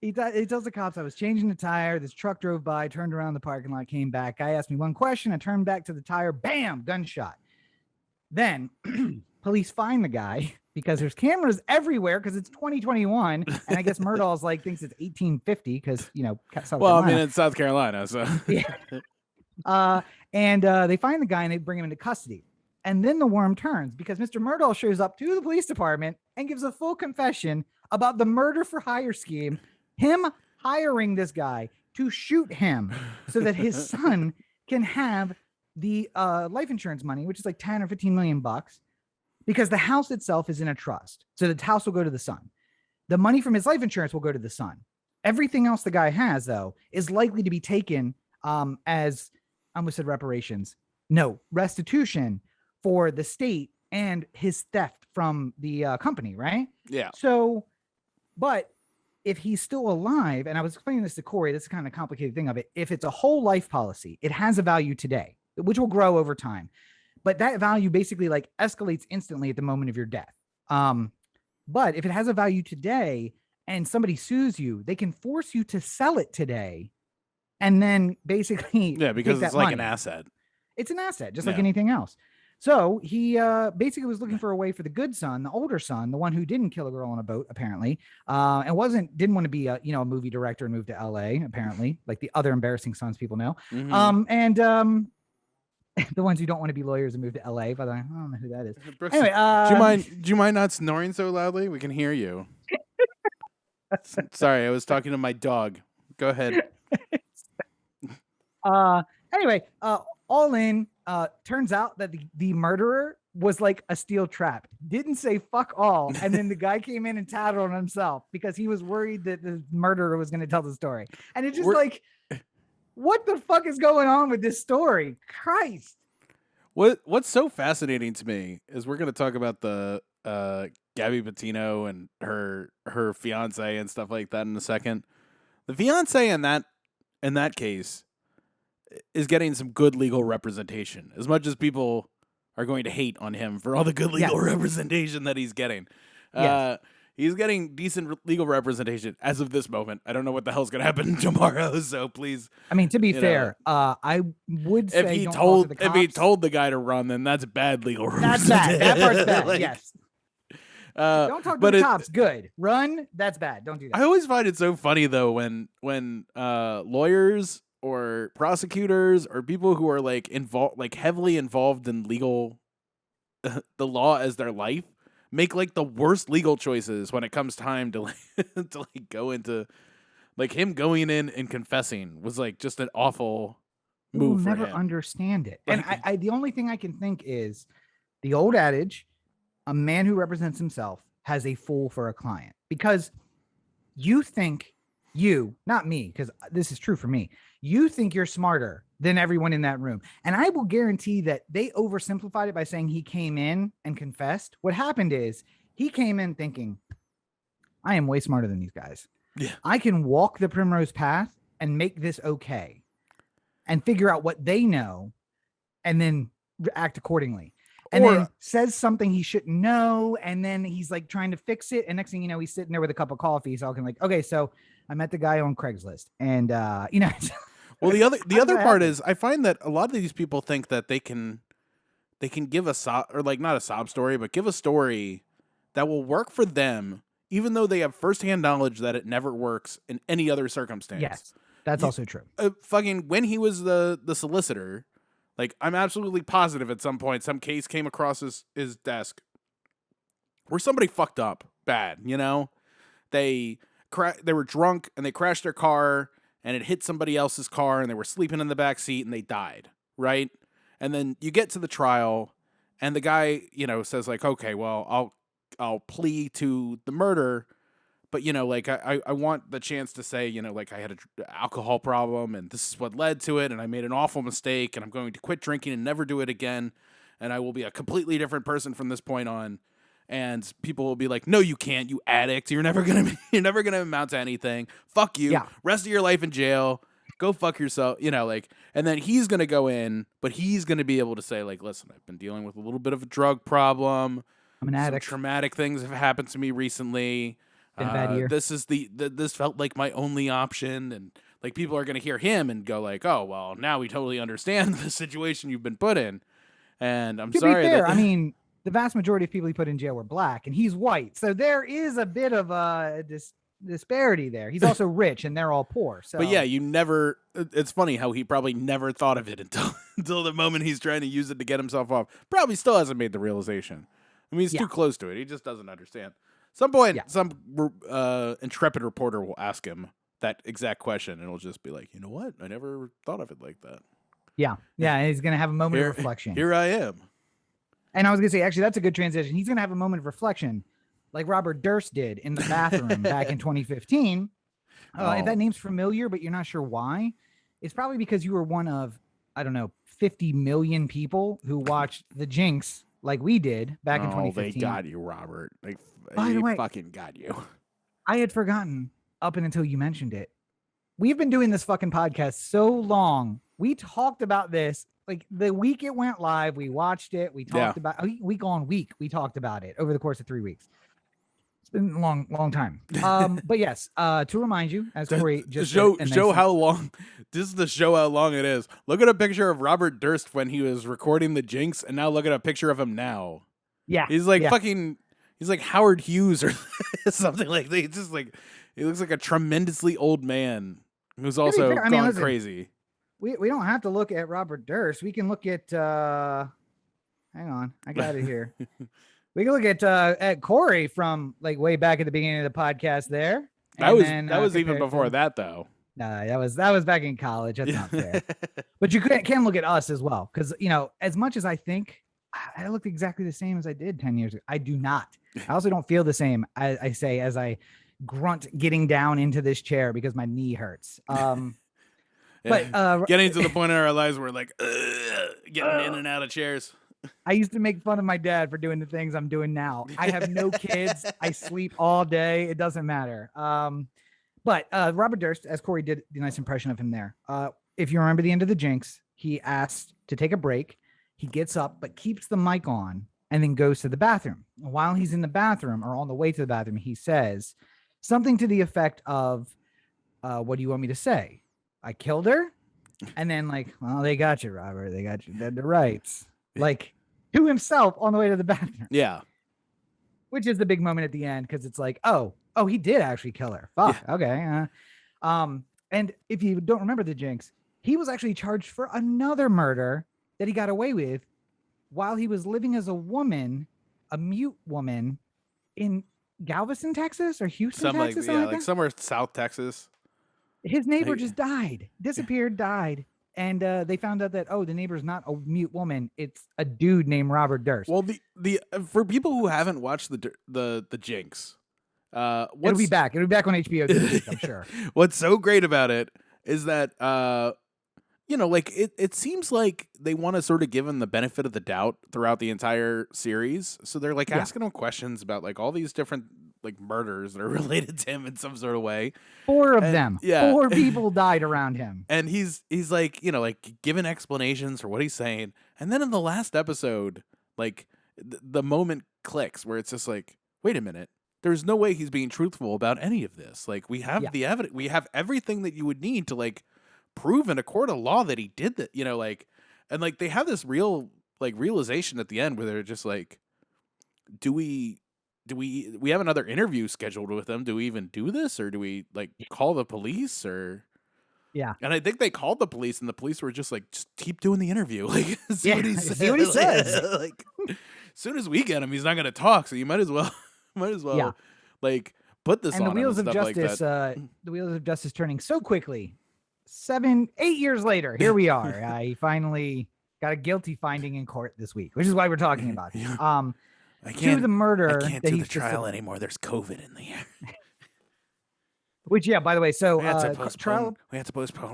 He tells the cops, I was changing the tire. This truck drove by, turned around the parking lot, came back. Guy asked me one question. I turned back to the tire. Bam, gunshot. Then police find the guy because there's cameras everywhere because it's 2021. And I guess Murdaugh's like thinks it's 1850 because, you know, South Carolina. I mean, it's South Carolina. So yeah. And they find the guy and they bring him into custody. And then the worm turns because Mr. Murdaugh shows up to the police department and gives a full confession about the murder for hire scheme, him hiring this guy to shoot him so that his son can have the life insurance money, which is like 10 or 15 million bucks, because the house itself is in a trust. So the house will go to the son. The money from his life insurance will go to the son. Everything else the guy has, though, is likely to be taken as, I almost said reparations. No, restitution for the state and his theft from the company, right? Yeah. So, but if he's still alive, and I was explaining this to Corey, this is kind of a complicated thing of it. If it's a whole life policy, it has a value today, which will grow over time. But that value basically like escalates instantly at the moment of your death. But if it has a value today and somebody sues you, they can force you to sell it today and then basically because take it's that like money. an asset. It's an asset, just like anything else. So he basically was looking for a way for the good son, the older son, the one who didn't kill a girl on a boat, apparently, and didn't want to be a movie director and move to LA, apparently, like the other embarrassing sons people know. Mm-hmm. The ones who don't want to be lawyers and move to LA, by the way, I don't know who that is. Brooks, Anyway, do you mind not snoring so loudly? We can hear you. Sorry, I was talking to my dog. Go ahead. Anyway, all in, turns out that the murderer was like a steel trap, didn't say fuck all, and then the guy came in and tattled on himself because he was worried that the murderer was going to tell the story. And it's just like, what the fuck is going on with this story? Christ. What's so fascinating to me is we're going to talk about the Gabi Patino and her fiance and stuff like that in a second. The fiance in that case is getting some good legal representation, as much as people are going to hate on him for all the good legal representation that he's getting. He's getting decent legal representation as of this moment. I don't know what the hell's going to happen tomorrow, so please. I mean, to be fair, I would say if he told the guy to run, then that's bad legal representation. That's bad. That part's bad. Like, yes. Don't talk to the cops. Good. Run. That's bad. Don't do that. I always find it so funny though when lawyers or prosecutors or people who are like heavily involved in legal the law as their life make like the worst legal choices when it comes time to to go into like him going in and confessing was like just an awful move for him. Never understand it. And I the only thing I can think is the old adage, a man who represents himself has a fool for a client, because you think not me, because this is true for me. You think you're smarter than everyone in that room. And I will guarantee that they oversimplified it by saying he came in and confessed. What happened is he came in thinking, I am way smarter than these guys. Yeah. I can walk the primrose path and make this okay and figure out what they know and then act accordingly. And then says something he shouldn't know. And then he's like trying to fix it. And next thing you know, he's sitting there with a cup of coffee. So I can like, okay, so I met the guy on Craigslist, and well, the other part is I find that a lot of these people think that they can give a not a sob story, but give a story that will work for them, even though they have firsthand knowledge that it never works in any other circumstance. Yes, that's also true. Fucking when he was the solicitor, like I'm absolutely positive at some point some case came across his desk where somebody fucked up bad. They were drunk and they crashed their car and it hit somebody else's car and they were sleeping in the back seat and they died, right? And then you get to the trial and the guy, says like, okay, well, I'll plea to the murder, but I want the chance to say, like I had an alcohol problem and this is what led to it and I made an awful mistake and I'm going to quit drinking and never do it again and I will be a completely different person from this point on. And people will be like, "No, you can't, you addict. You're never gonna amount to anything. Fuck you. Yeah. Rest of your life in jail. Go fuck yourself." And then he's gonna go in, but he's gonna be able to say, like, "Listen, I've been dealing with a little bit of a drug problem. I'm an addict. Some traumatic things have happened to me recently. Been a bad year. This is this felt like my only option." And like people are gonna hear him and go like, "Oh, well, now we totally understand the situation you've been put in." And I'm sorry. To be fair, I mean, the vast majority of people he put in jail were black and he's white. So there is a bit of a disparity there. He's also rich and they're all poor. So. But yeah, it's funny how he probably never thought of it until the moment he's trying to use it to get himself off. Probably still hasn't made the realization. I mean, he's too close to it. He just doesn't understand. Some point, some intrepid reporter will ask him that exact question and it'll just be like, you know what? I never thought of it like that. Yeah. Yeah. He's going to have a moment of reflection. Here I am. And I was going to say, actually, that's a good transition. He's going to have a moment of reflection like Robert Durst did in the bathroom back in 2015. If that name's familiar, but you're not sure why, it's probably because you were one of, 50 million people who watched The Jinx like we did back in 2015. They got you, Robert. By the way, fucking got you. I had forgotten up until you mentioned it. We've been doing this fucking podcast so long. We talked about this. Like the week it went live, we watched it. We talked about week on week. We talked about it over the course of 3 weeks. It's been a long time. But yes, to remind you, as Corey just show said, show how long. This is to show how long it is. Look at a picture of Robert Durst when he was recording the Jinx, and now look at a picture of him now. Yeah, He's like fucking. He's like Howard Hughes or something like that. He's just like he looks like a tremendously old man who's also gone crazy. We don't have to look at Robert Durst. We can look at. Hang on, I got it here. We can look at Corey from like way back at the beginning of the podcast there. That was even before that though. No, that was back in college. That's not fair. But you can look at us as well, because as much as I think I looked exactly the same as I did 10 years ago, I do not. I also don't feel the same. I say as I grunt getting down into this chair because my knee hurts. But getting to the point in our lives where like getting in and out of chairs. I used to make fun of my dad for doing the things I'm doing now. I have no kids. I sleep all day. It doesn't matter. But Robert Durst, as Corey did a nice impression of him there. If you remember the end of the Jinx, he asked to take a break. He gets up, but keeps the mic on and then goes to the bathroom. While he's in the bathroom or on the way to the bathroom, he says something to the effect of, what do you want me to say? I killed her? And then like, well, they got you, Robert. They got you dead to rights. Like to himself on the way to the bathroom. Yeah. Which is the big moment at the end, because it's like, oh, he did actually kill her. Fuck. Yeah. Okay. And if you don't remember the Jinx, he was actually charged for another murder that he got away with while he was living as a woman, a mute woman in Galveston, Texas, or Houston, Texas. Like somewhere South Texas. His neighbor just disappeared, died. And they found out that, the neighbor's not a mute woman. It's a dude named Robert Durst. Well, the for people who haven't watched the Jinx, it'll be back. It'll be back on HBO this week, I'm sure. What's so great about it is that like it seems like they want to sort of give him the benefit of the doubt throughout the entire series. So they're like asking him questions about like all these different like murders that are related to him in some sort of way. 4 of them. Yeah. 4 people died around him. And he's like, like giving explanations for what he's saying. And then in the last episode, like the moment clicks where it's just like, wait a minute. There's no way he's being truthful about any of this. Like we have the evidence, we have everything that you would need to like prove in a court of law that he did that, and like they have this real like realization at the end where they're just like, do we have another interview scheduled with him? Do we even do this, or do we like call the police? Or and I think they called the police, and the police were just like, just keep doing the interview. Like see what he says. Like as soon as we get him, he's not going to talk, so you might as well like put this and on the wheels him and of stuff justice like that. The wheels of justice turning so quickly. 7-8 years later, here we are. He finally got a guilty finding in court this week, which is why we're talking about it. I can't do the trial anymore. There's COVID in the air. Which, by the way, so we had to postpone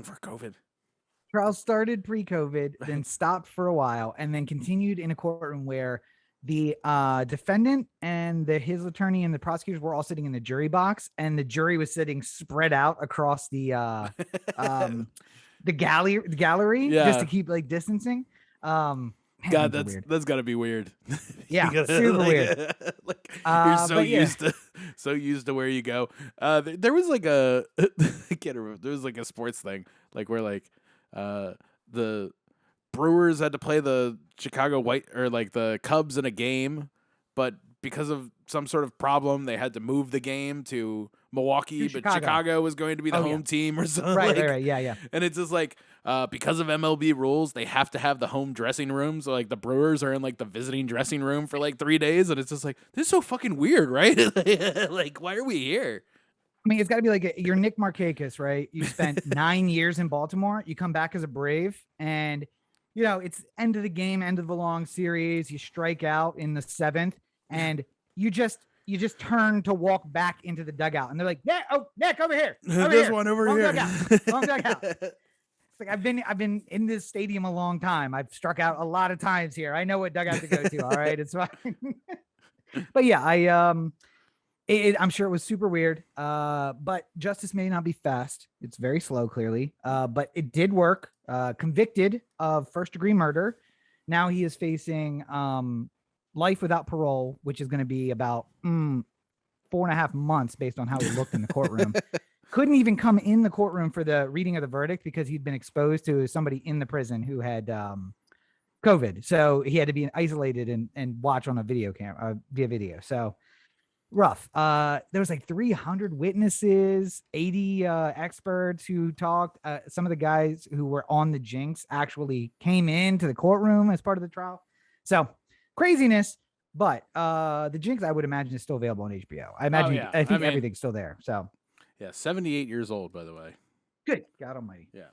for COVID. Trial started pre-COVID, then stopped for a while, and then continued in a courtroom where the defendant and his attorney and the prosecutors were all sitting in the jury box, and the jury was sitting spread out across the gallery just to keep like distancing. God, that's got to be weird. Yeah, super weird. Like you're so used to where you go. There was like I can't remember. There was like a sports thing, like where like the Brewers had to play the Chicago the Cubs in a game, but because of some sort of problem, they had to move the game to Milwaukee, but Chicago was going to be the home team or something. Right. Yeah. And it's just like, because of MLB rules, they have to have the home dressing room. So like the Brewers are in like the visiting dressing room for like 3 days. And it's just like, this is so fucking weird, right? Like, why are we here? I mean, it's got to be like you're Nick Markakis, right? You spent 9 years in Baltimore. You come back as a Brave, and it's end of the game, end of the long series. You strike out in the 7th, and you just turn to walk back into the dugout, and they're like, Nick, over here. There's one over here. Long dugout. It's like I've been in this stadium a long time. I've struck out a lot of times here. I know what dugout to go to. All right, it's fine. But yeah, I'm sure it was super weird. But justice may not be fast. It's very slow, clearly. But it did work. Convicted of first-degree murder. Now he is facing life without parole, which is going to be about 4.5 months based on how he looked in the courtroom. Couldn't even come in the courtroom for the reading of the verdict because he'd been exposed to somebody in the prison who had COVID. So he had to be isolated and watch on a video camera via video. So rough. There was like 300 witnesses, 80 experts who talked. Some of the guys who were on the Jinx actually came into the courtroom as part of the trial. So craziness. But the Jinx, I would imagine, is still available on HBO. I imagine. I think everything's still there. So yeah, 78 years old, by the way. Good God Almighty. Yeah.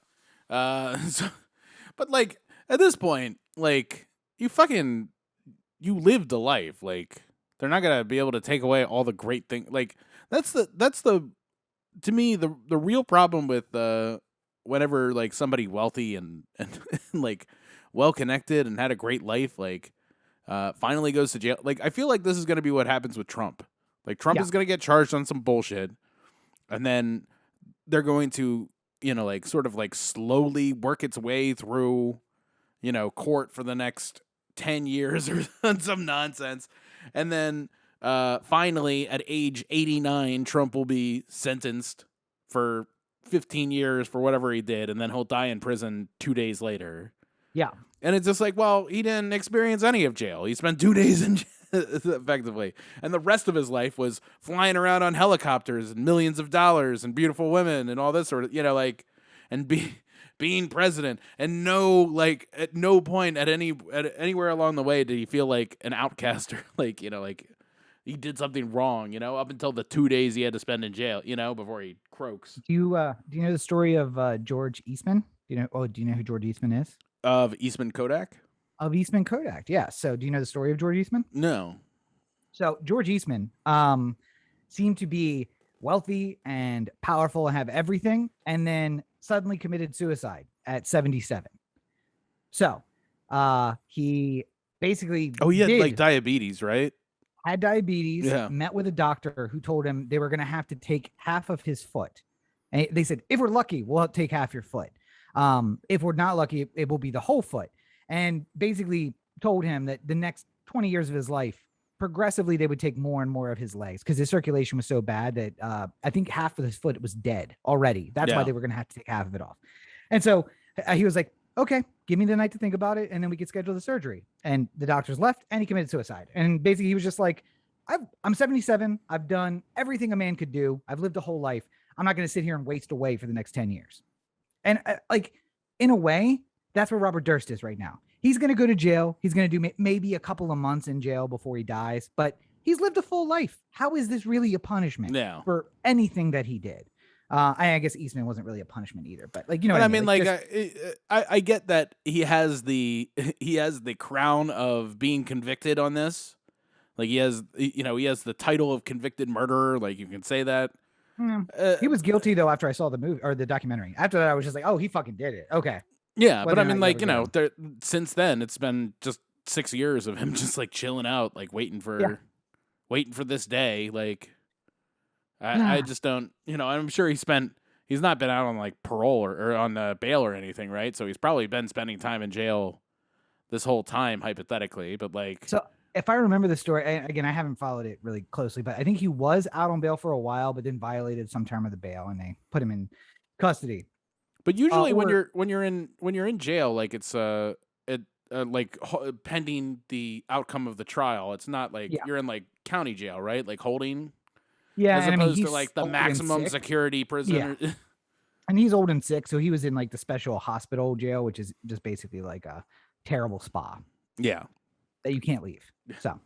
But like at this point, like you lived a life. Like they're not gonna be able to take away all the great things. Like that's the to me the real problem with whenever like somebody wealthy and like well connected and had a great life like finally goes to jail. Like I feel like this is gonna be what happens with Trump. Like Trump is gonna get charged on some bullshit, and then they're going to like sort of like slowly work its way through court for the next 10 years or some nonsense. And then finally at age 89, Trump will be sentenced for 15 years for whatever he did. And then he'll die in prison 2 days later. Yeah. And it's just like, well, he didn't experience any of jail. He spent 2 days in jail effectively. And the rest of his life was flying around on helicopters and millions of dollars and beautiful women and all this sort of, and being president. And at no point anywhere along the way did he feel like an outcast or like he did something wrong, up until the 2 days he had to spend in jail, before he croaks. Do you know the story of George Eastman? Do you know who George Eastman is? Of Eastman Kodak? Of Eastman Kodak, yeah. So do you know the story of George Eastman? No. So George Eastman seemed to be wealthy and powerful and have everything, and then suddenly committed suicide at 77. So he basically he had like diabetes, right? Had diabetes, yeah. Met with a doctor who told him they were going to have to take half of his foot. And they said, if we're lucky, we'll take half your foot. If we're not lucky, it will be the whole foot. And basically told him that the next 20 years of his life, progressively, they would take more and more of his legs because his circulation was so bad that I think half of his foot was dead already. That's why they were going to have to take half of it off. And so he was like, okay, give me the night to think about it, and then we could schedule the surgery. And the doctors left, and he committed suicide. And basically, he was just like, I'm 77. I've done everything a man could do. I've lived a whole life. I'm not going to sit here and waste away for the next 10 years. And in a way, that's where Robert Durst is right now. He's going to go to jail. He's going to do maybe a couple of months in jail before he dies, but he's lived a full life. How is this really a punishment for anything that he did? I guess Eastman wasn't really a punishment either, but what I mean, I get that he has the crown of being convicted on this. Like he has the title of convicted murderer. Like you can say that. He was guilty though after I saw the movie or the documentary. After that, I was just like, oh, he fucking did it. Okay. Yeah, but I mean, since then it's been just 6 years of him just like chilling out, like waiting for this day. Like, I just don't, I'm sure he's not been out on like parole or on bail or anything, right? So he's probably been spending time in jail this whole time, hypothetically. But like, so if I remember the story, again, I haven't followed it really closely, but I think he was out on bail for a while, but then violated some term of the bail, and they put him in custody. But usually when you're in jail, like it's pending the outcome of the trial, it's not like you're in like county jail, right? Like holding, as opposed to like the maximum security prison. Yeah. And he's old and sick, so he was in like the special hospital jail, which is just basically like a terrible spa. Yeah, that you can't leave. So,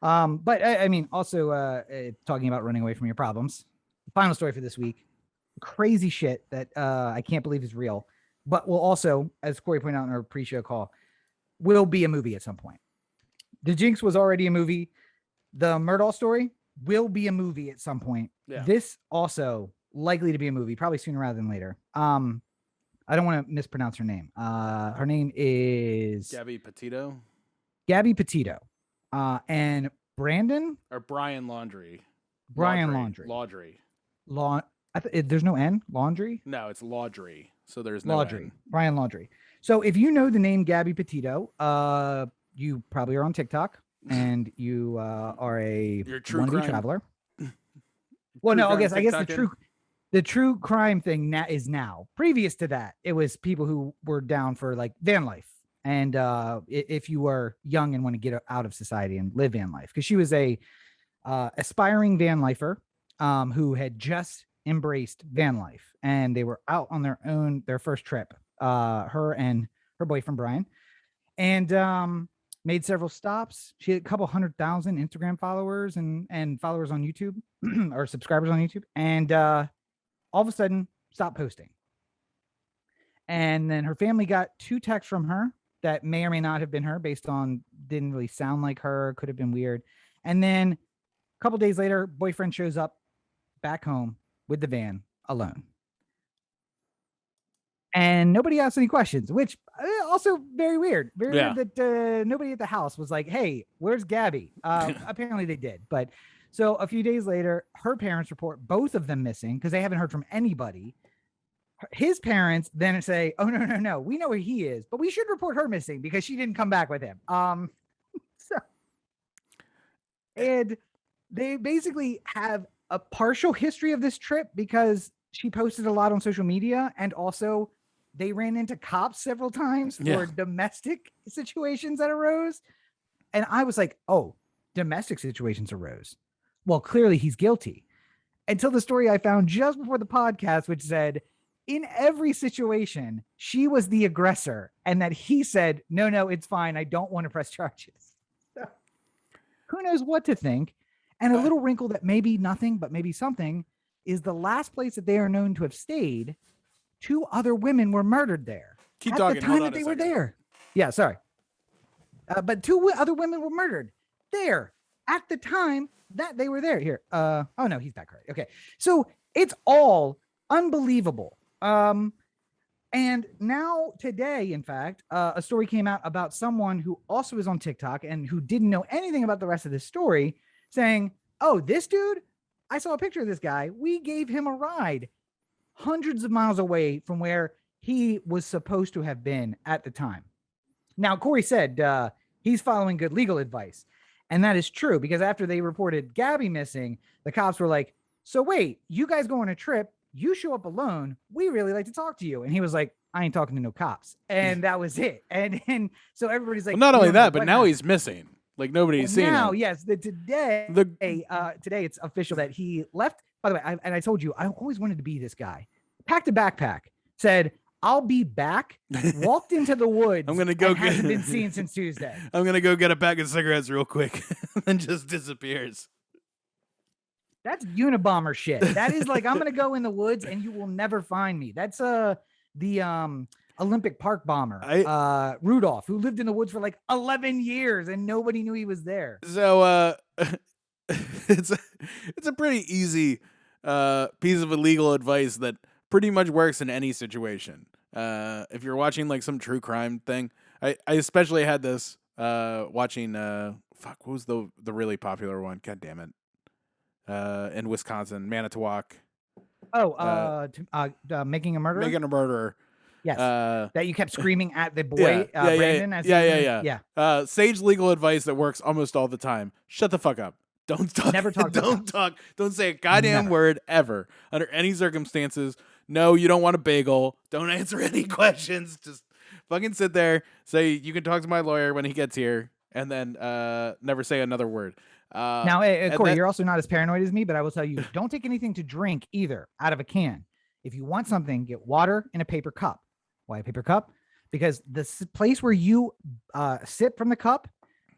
but I mean, also talking about running away from your problems. Final story for this week. Crazy shit that I can't believe is real, but will also, as Corey pointed out in our pre-show call, will be a movie at some point. The Jinx was already a movie. The Murdaugh story will be a movie at some point. Yeah. This also likely to be a movie, probably sooner rather than later. I don't want to mispronounce her name. Her name is Gabi Petito. Gabi Petito. And Brandon or Brian Laundrie. Brian Laundrie. There's no N? Laundry? No, it's Laundrie. So there's no Laundrie. N. Brian Laundrie. So if you know the name Gabi Petito, you probably are on TikTok and you are a You're a true wannabe crime traveler. Well, no, I crime guess TikToking? the true crime thing is now. Previous to that, it was people who were down for like van life. And if you were young and want to get out of society and live van life, because she was a aspiring van lifer who had just embraced van life, and they were out on their first trip, her and her boyfriend Brian, and made several stops. She had a couple 100,000 Instagram followers and followers on YouTube or subscribers on YouTube, and all of a sudden stopped posting. And then her family got 2 texts from her that may or may not have been her, based on didn't really sound like her, could have been weird. And then a couple days later, boyfriend shows up back home with the van alone. And nobody asked any questions, which also very weird. Very weird that nobody at the house was like, hey, where's Gabby? Apparently they did. But so a few days later, her parents report both of them missing because they haven't heard from anybody. His parents then say, oh, no, we know where he is, but we should report her missing because she didn't come back with him. And they basically have a partial history of this trip because she posted a lot on social media, and also they ran into cops several times for domestic situations that arose. And I was like, oh, domestic situations arose. Well, clearly he's guilty. Until the story I found just before the podcast, which said, in every situation, she was the aggressor, and that he said, no, it's fine. I don't want to press charges. So, who knows what to think? And a little wrinkle that may be nothing, but maybe something, is the last place that they are known to have stayed, 2 other women were murdered there. Keep talking. At the time that they were there. Yeah, sorry. But 2 other women were murdered there at the time that they were there. Here. Oh no, he's back. Right. Okay. So it's all unbelievable. And now today, in fact, a story came out about someone who also is on TikTok and who didn't know anything about the rest of this story, saying, oh, this dude, I saw a picture of this guy. We gave him a ride hundreds of miles away from where he was supposed to have been at the time. Now, Corey said he's following good legal advice. And that is true, because after they reported Gabby missing, the cops were like, so wait, you guys go on a trip, you show up alone, we really like to talk to you. And he was like, I ain't talking to no cops. And that was it. And so everybody's like, well, not only that, but now he's missing. Like nobody's seen him. Now, yes, today it's official that he left. By the way, I told you, I always wanted to be this guy. Packed a backpack, said, I'll be back, walked into the woods. I'm going to go hasn't been seen since Tuesday. I'm going to go get a pack of cigarettes real quick and just disappears. That's Unabomber shit. That is like, I'm going to go in the woods and you will never find me. That's the Olympic Park bomber, Rudolph, who lived in the woods for like 11 years and nobody knew he was there. So it's a pretty easy piece of illegal advice that pretty much works in any situation. If you're watching like some true crime thing, I especially had this watching what was the really popular one? God damn it. In Wisconsin, Manitowoc. Making a Murderer? Making a Murderer. Yes. That you kept screaming at the boy, Brandon. Yeah. Sage legal advice that works almost all the time. Shut the fuck up. Don't talk. Never talk. Don't talk. Don't say a goddamn word ever under any circumstances. No, you don't want a bagel. Don't answer any questions. Just fucking sit there. Say you can talk to my lawyer when he gets here, and then never say another word. Now, Corey, you're also not as paranoid as me, but I will tell you, don't take anything to drink either out of a can. If you want something, get water in a paper cup. Why a paper cup? Because the place where you sip from the cup,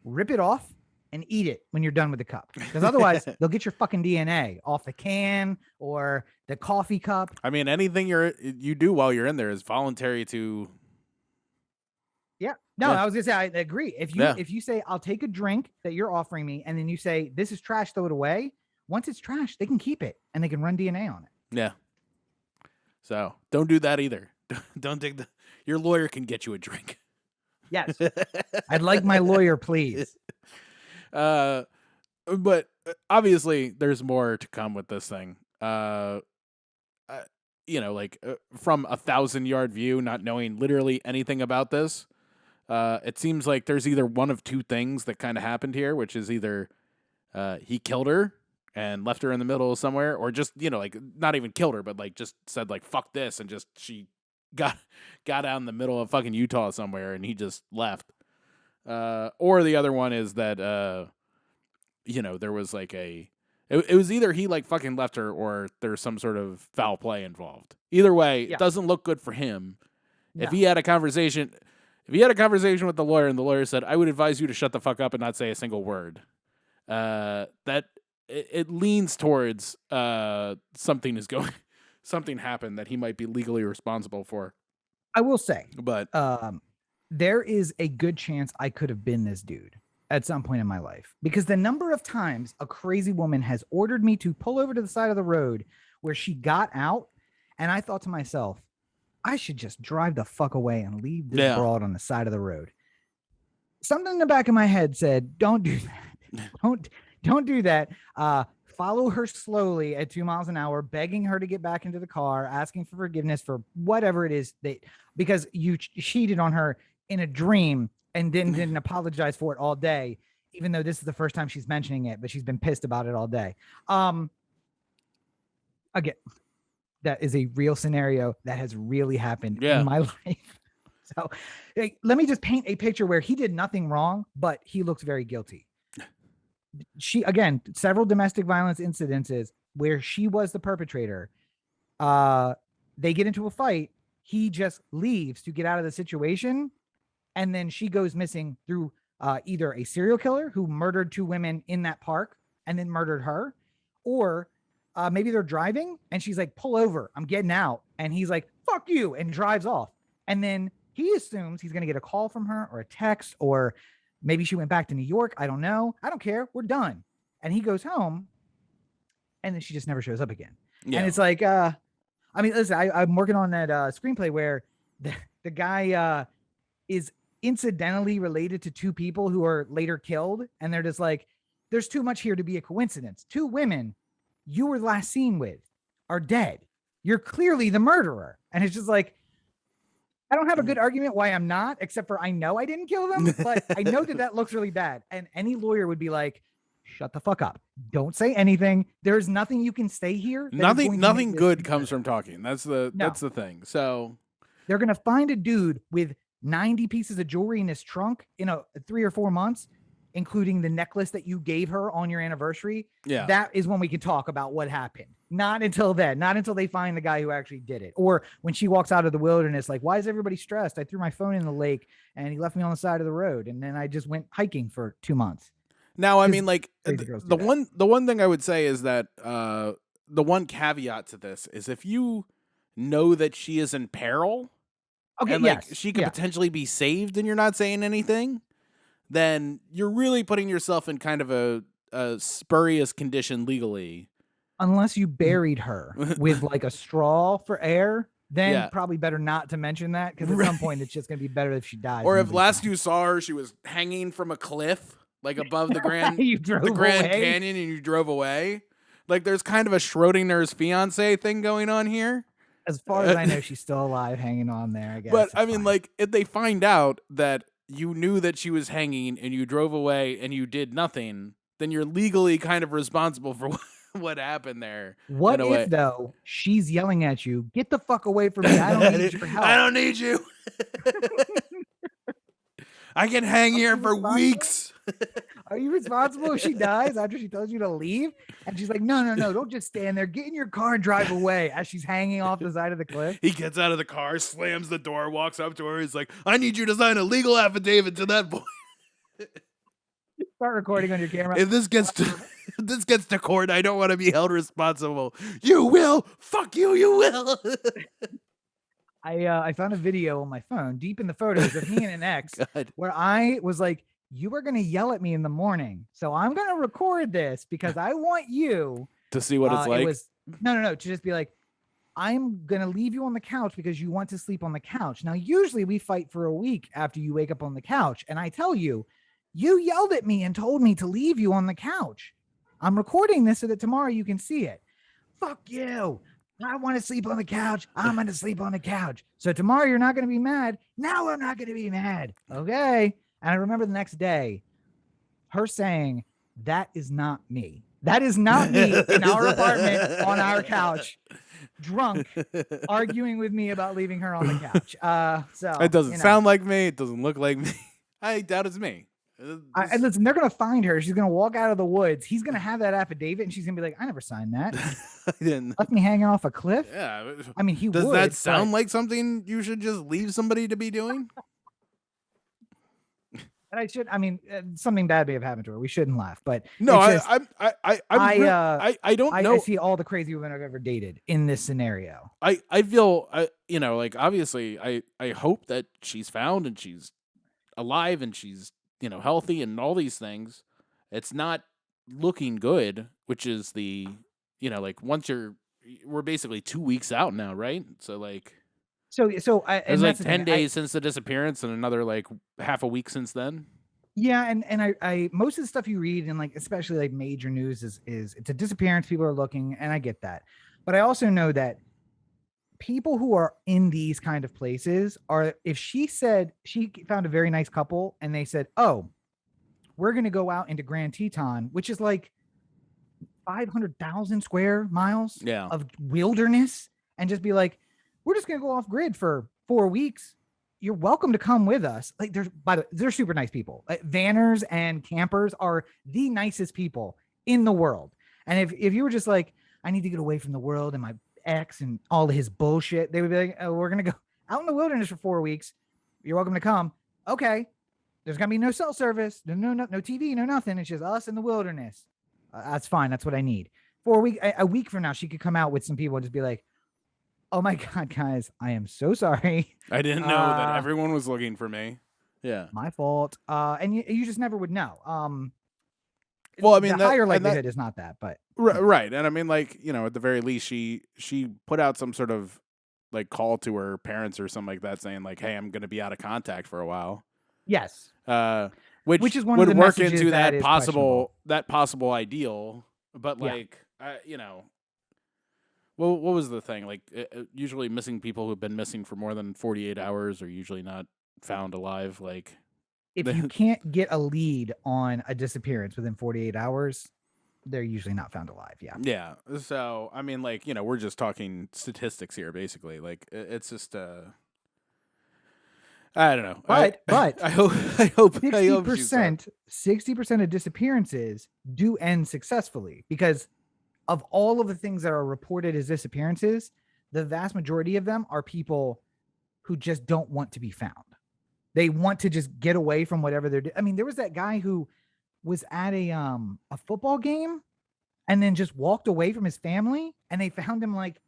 rip it off and eat it when you're done with the cup. Because otherwise, they'll get your fucking DNA off the can or the coffee cup. I mean, anything you do while you're in there is voluntary to... Yeah. No, I was gonna say I agree. If you say I'll take a drink that you're offering me, and then you say this is trash, throw it away. Once it's trash, they can keep it and they can run DNA on it. Yeah. So don't do that either. Don't take your lawyer can get you a drink. Yes. I'd like my lawyer, please. But obviously there's more to come with this thing. From 1,000-yard view, not knowing literally anything about this. It seems like there's either one of two things that kind of happened here, which is either he killed her and left her in the middle of somewhere, or just, like not even killed her, but like just said like fuck this, and just she got out in the middle of fucking Utah somewhere and he just left. Or the other one is that there was like it was either he like fucking left her or there's some sort of foul play involved. Either way, it doesn't look good for him. No. If he had a conversation with the lawyer and the lawyer said, I would advise you to shut the fuck up and not say a single word, that it leans towards something happened that he might be legally responsible for. I will say, but there is a good chance I could have been this dude at some point in my life, because the number of times a crazy woman has ordered me to pull over to the side of the road where she got out, and I thought to myself, I should just drive the fuck away and leave this broad on the side of the road. Something in the back of my head said, don't do that. Don't do that. Follow her slowly at 2 miles an hour, begging her to get back into the car, asking for forgiveness for whatever it is because you cheated on her in a dream and didn't apologize for it all day, even though this is the first time she's mentioning it, but she's been pissed about it all day. Again, that is a real scenario that has really happened in my life. So let me just paint a picture where he did nothing wrong, but he looks very guilty. Several domestic violence incidences where she was the perpetrator. They get into a fight. He just leaves to get out of the situation. And then she goes missing through either a serial killer who murdered 2 women in that park and then murdered her, or maybe they're driving and she's like, pull over, I'm getting out. And he's like, fuck you, and drives off. And then he assumes he's going to get a call from her or a text, or maybe she went back to New York. I don't know. I don't care. We're done. And he goes home and then she just never shows up again. Yeah. And it's like, listen, I'm working on that screenplay where the guy is incidentally related to 2 people who are later killed. And they're just like, there's too much here to be a coincidence. 2 women you were last seen with are dead. You're clearly the murderer. And it's just like, I don't have a good argument why I'm not, except for I know I didn't kill them, but I know that looks really bad. And any lawyer would be like, shut the fuck up. Don't say anything. There's nothing you can say here. Nothing good comes from talking. That's the thing. So they're going to find a dude with 90 pieces of jewelry in his trunk in 3 or 4 months, including the necklace that you gave her on your anniversary. Yeah. That is when we can talk about what happened. Not until then, not until they find the guy who actually did it. Or when she walks out of the wilderness, like, why is everybody stressed? I threw my phone in the lake and he left me on the side of the road. And then I just went hiking for 2 months. Now, I mean, like the one thing I would say is that the one caveat to this is if you know that she is in peril, and like she could potentially be saved and you're not saying anything, then you're really putting yourself in kind of a spurious condition legally. Unless you buried her with like a straw for air, then probably better not to mention that, because at some point it's just going to be better if she dies. Or if last you saw her, she was hanging from a cliff, like above the Grand Canyon, and you drove away. Like there's kind of a Schrodinger's fiance thing going on here. As far as I know, she's still alive, hanging on there, I guess. But I mean, like, if they find out that you knew that she was hanging and you drove away and you did nothing, then you're legally kind of responsible for what happened there. What if, though, she's yelling at you, get the fuck away from me, I don't need your help. I don't need you. I can hang here for weeks. Are you responsible if she dies after she tells you to leave? And she's like, no, don't just stand there. Get in your car and drive away, as she's hanging off the side of the cliff. He gets out of the car, slams the door, walks up to her. He's like, I need you to sign a legal affidavit to that boy. Start recording on your camera. If this gets to court, I don't want to be held responsible. You will. Fuck you. You will. I found a video on my phone, deep in the photos, of me and an ex, where I was like, you are going to yell at me in the morning, so I'm going to record this because I want you to see what it's like. No, to just be like, I'm going to leave you on the couch because you want to sleep on the couch. Now, usually we fight for a week after you wake up on the couch, and I tell you, you yelled at me and told me to leave you on the couch. I'm recording this so that tomorrow you can see it. Fuck you. I want to sleep on the couch. I'm going to sleep on the couch. So tomorrow you're not going to be mad. Now I'm not going to be mad. Okay. And I remember the next day her saying, that is not me. That is not me in our apartment on our couch, drunk, arguing with me about leaving her on the couch. So It doesn't sound like me. It doesn't look like me. I doubt it's me. And listen, they're gonna find her. She's gonna walk out of the woods. He's gonna have that affidavit, and she's gonna be like, "I never signed that. I didn't. Left me hanging off a cliff." Yeah. I mean, he does would. that sound like something you should just leave somebody to be doing? And I should. I mean, something bad may have happened to her. We shouldn't laugh, but no, just, I don't know. I see all the crazy women I've ever dated in this scenario. I feel like obviously I hope that she's found and she's alive and she's healthy and all these things. It's not looking good, which is the like once we're basically 2 weeks out now, right? So like it's like 10 days since the disappearance and another like half a week since then. Yeah, and I most of the stuff you read in like especially like major news is it's a disappearance, people are looking, and I get that. But I also know that people who are in these kind of places are, if she said she found a very nice couple and they said, "Oh, we're going to go out into Grand Teton," which is like 500,000 square miles of wilderness, and just be like, "We're just going to go off grid for 4 weeks. You're welcome to come with us." Like they're super nice people. Like, vanners and campers are the nicest people in the world. And if you were just like, "I need to get away from the world and my ex and all of his bullshit," they would be like, "Oh, we're going to go out in the wilderness for 4 weeks. You're welcome to come." Okay. There's going to be no cell service, no TV, no nothing. It's just us in the wilderness. That's fine. That's what I need. For a week from now, she could come out with some people and just be like, "Oh my God, guys, I am so sorry. I didn't know that everyone was looking for me. Yeah. My fault." And you just never would know. Well, I mean, the higher likelihood is not that, but right. And I mean, like, at the very least, she put out some sort of like call to her parents or something like that, saying like, "Hey, I'm going to be out of contact for a while." Yes. Which is one would of the work into that possible ideal, but like, well, what was the thing? Like, usually missing people who've been missing for more than 48 hours are usually not found alive. Like, if you can't get a lead on a disappearance within 48 hours, they're usually not found alive. Yeah. Yeah. So, I mean, like, we're just talking statistics here, basically. Like, it's just, I don't know. But I hope 60% of disappearances do end successfully, because of all of the things that are reported as disappearances, the vast majority of them are people who just don't want to be found. They want to just get away from whatever they're doing. I mean, there was that guy who was at a football game and then just walked away from his family, and they found him like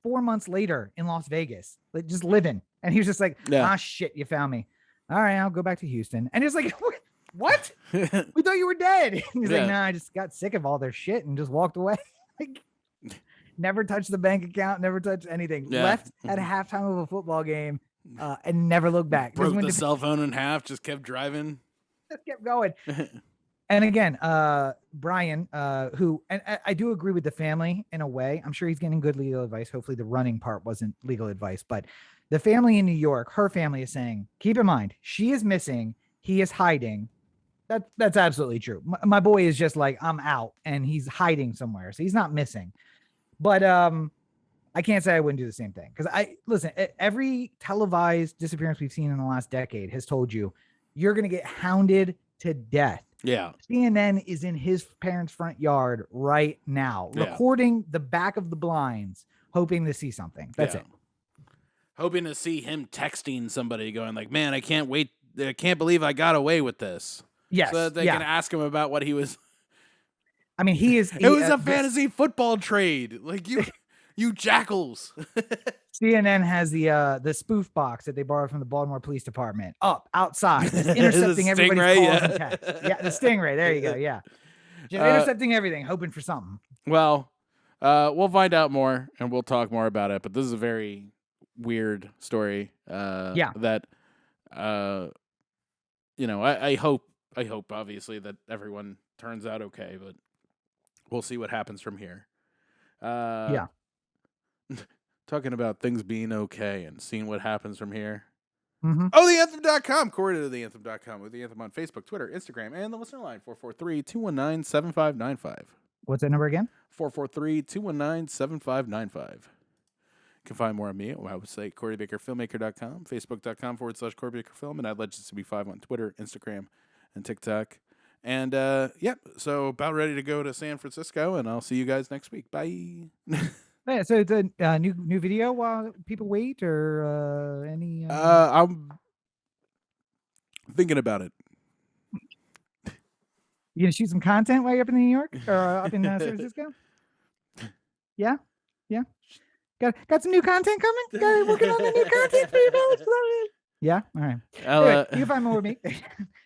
4 months later in Las Vegas, like just living. And he was just like, "Shit, you found me. All right, I'll go back to Houston." And it's like, "What? We thought you were dead." And he's like, "Nah, I just got sick of all their shit and just walked away." Like, never touched the bank account, never touched anything. Left at halftime of a football game, and never looked back. Broke the cell phone in half, just kept driving. Just kept going. And again, Brian, who, and I do agree with the family in a way. I'm sure he's getting good legal advice. Hopefully the running part wasn't legal advice, but the family in New York, her family is saying, keep in mind, she is missing. He is hiding. That's absolutely true. My boy is just like, I'm out, and he's hiding somewhere. So he's not missing. But I can't say I wouldn't do the same thing. Because listen, every televised disappearance we've seen in the last decade has told you, you're going to get hounded to death. Yeah. CNN is in his parents' front yard right now, recording the back of the blinds, hoping to see something. That's it. Hoping to see him texting somebody going like, "Man, I can't wait. I can't believe I got away with this." Yes. So that they can ask him about what he was. I mean, it was a fantasy football trade. Like, you jackals. CNN has the spoof box that they borrowed from the Baltimore Police Department up outside, just intercepting everybody's calls and texts. Yeah, the Stingray. There you go. Yeah. Just intercepting everything, hoping for something. Well, we'll find out more and we'll talk more about it. But this is a very weird story. That, I hope obviously that everyone turns out okay, but we'll see what happens from here. Talking about things being okay and seeing what happens from here. Mm-hmm. OTheanthem.com, Corey to theanthem.com, with the Anthem on Facebook, Twitter, Instagram, and the listener line 443-219-7595. What's that number again? 443-219-7595. You can find more on me at my website, CoreyBakerFilmmaker.com, Facebook.com/CoreyBakerFilm, and at Legends to Be 5 on Twitter, Instagram, and TikTok. And so about ready to go to San Francisco, and I'll see you guys next week. Bye. Yeah, so it's a new video while people wait, or any? I'm thinking about it. You gonna shoot some content while you're up in New York or up in San Francisco? Yeah. Got some new content coming. Got working on the new content for you guys. Yeah. All right. Anyway, you can find more with me.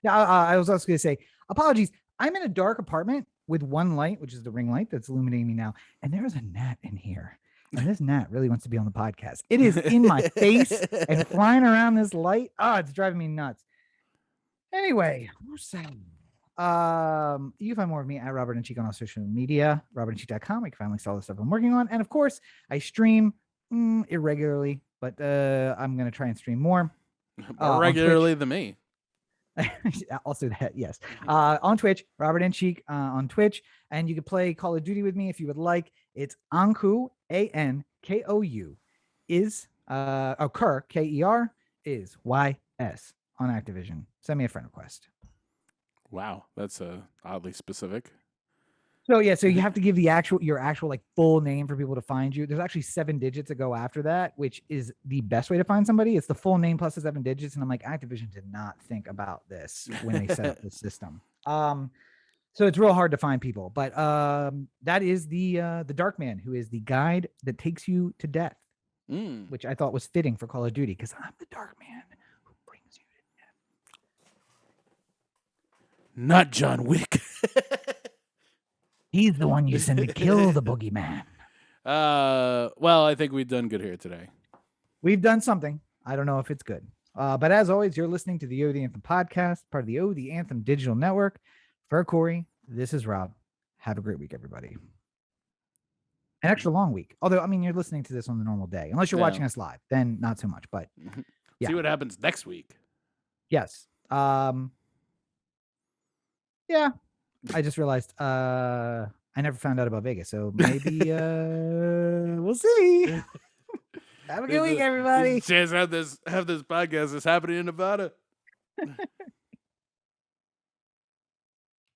Yeah. I was also gonna say apologies. I'm in a dark apartment with one light, which is the ring light that's illuminating me now, and there is a gnat in here. And this gnat really wants to be on the podcast. It is in my face and flying around this light. Oh, it's driving me nuts. Anyway, we're sad. You can find more of me at Robert and Cheek on all social media, robertandcheek.com. You can find links to all the stuff I'm working on. And of course, I stream irregularly, but I'm going to try and stream more. More regularly than me. Also that, yes. On Twitch, Robert and Cheek on Twitch. And you can play Call of Duty with me if you would like. It's Ankou, ANKOU, is Kerr, KER, is YS on Activision. Send me a friend request. Wow, that's oddly specific. So yeah, so you have to give your actual like full name for people to find you. There's actually 7 digits that go after that, which is the best way to find somebody. It's the full name plus the 7 digits, and I'm like, Activision did not think about this when they set up the system. So it's real hard to find people, but that is the Dark Man, who is the guide that takes you to death, which I thought was fitting for Call of Duty because I'm the Dark Man who brings you to death. Not John Wick. He's the one you send to kill the boogeyman. Well, I think we've done good here today. We've done something. I don't know if it's good. But as always, you're listening to the O The Anthem podcast, part of the O The Anthem digital network. For Corey, this is Rob. Have a great week, everybody. An extra long week. Although, I mean, you're listening to this on the normal day. Unless you're watching us live, then not so much. But yeah. See what happens next week. Yes. Yeah. I just realized I never found out about Vegas, so maybe we'll see. Have a good week, everybody. Chance have this podcast is happening in Nevada.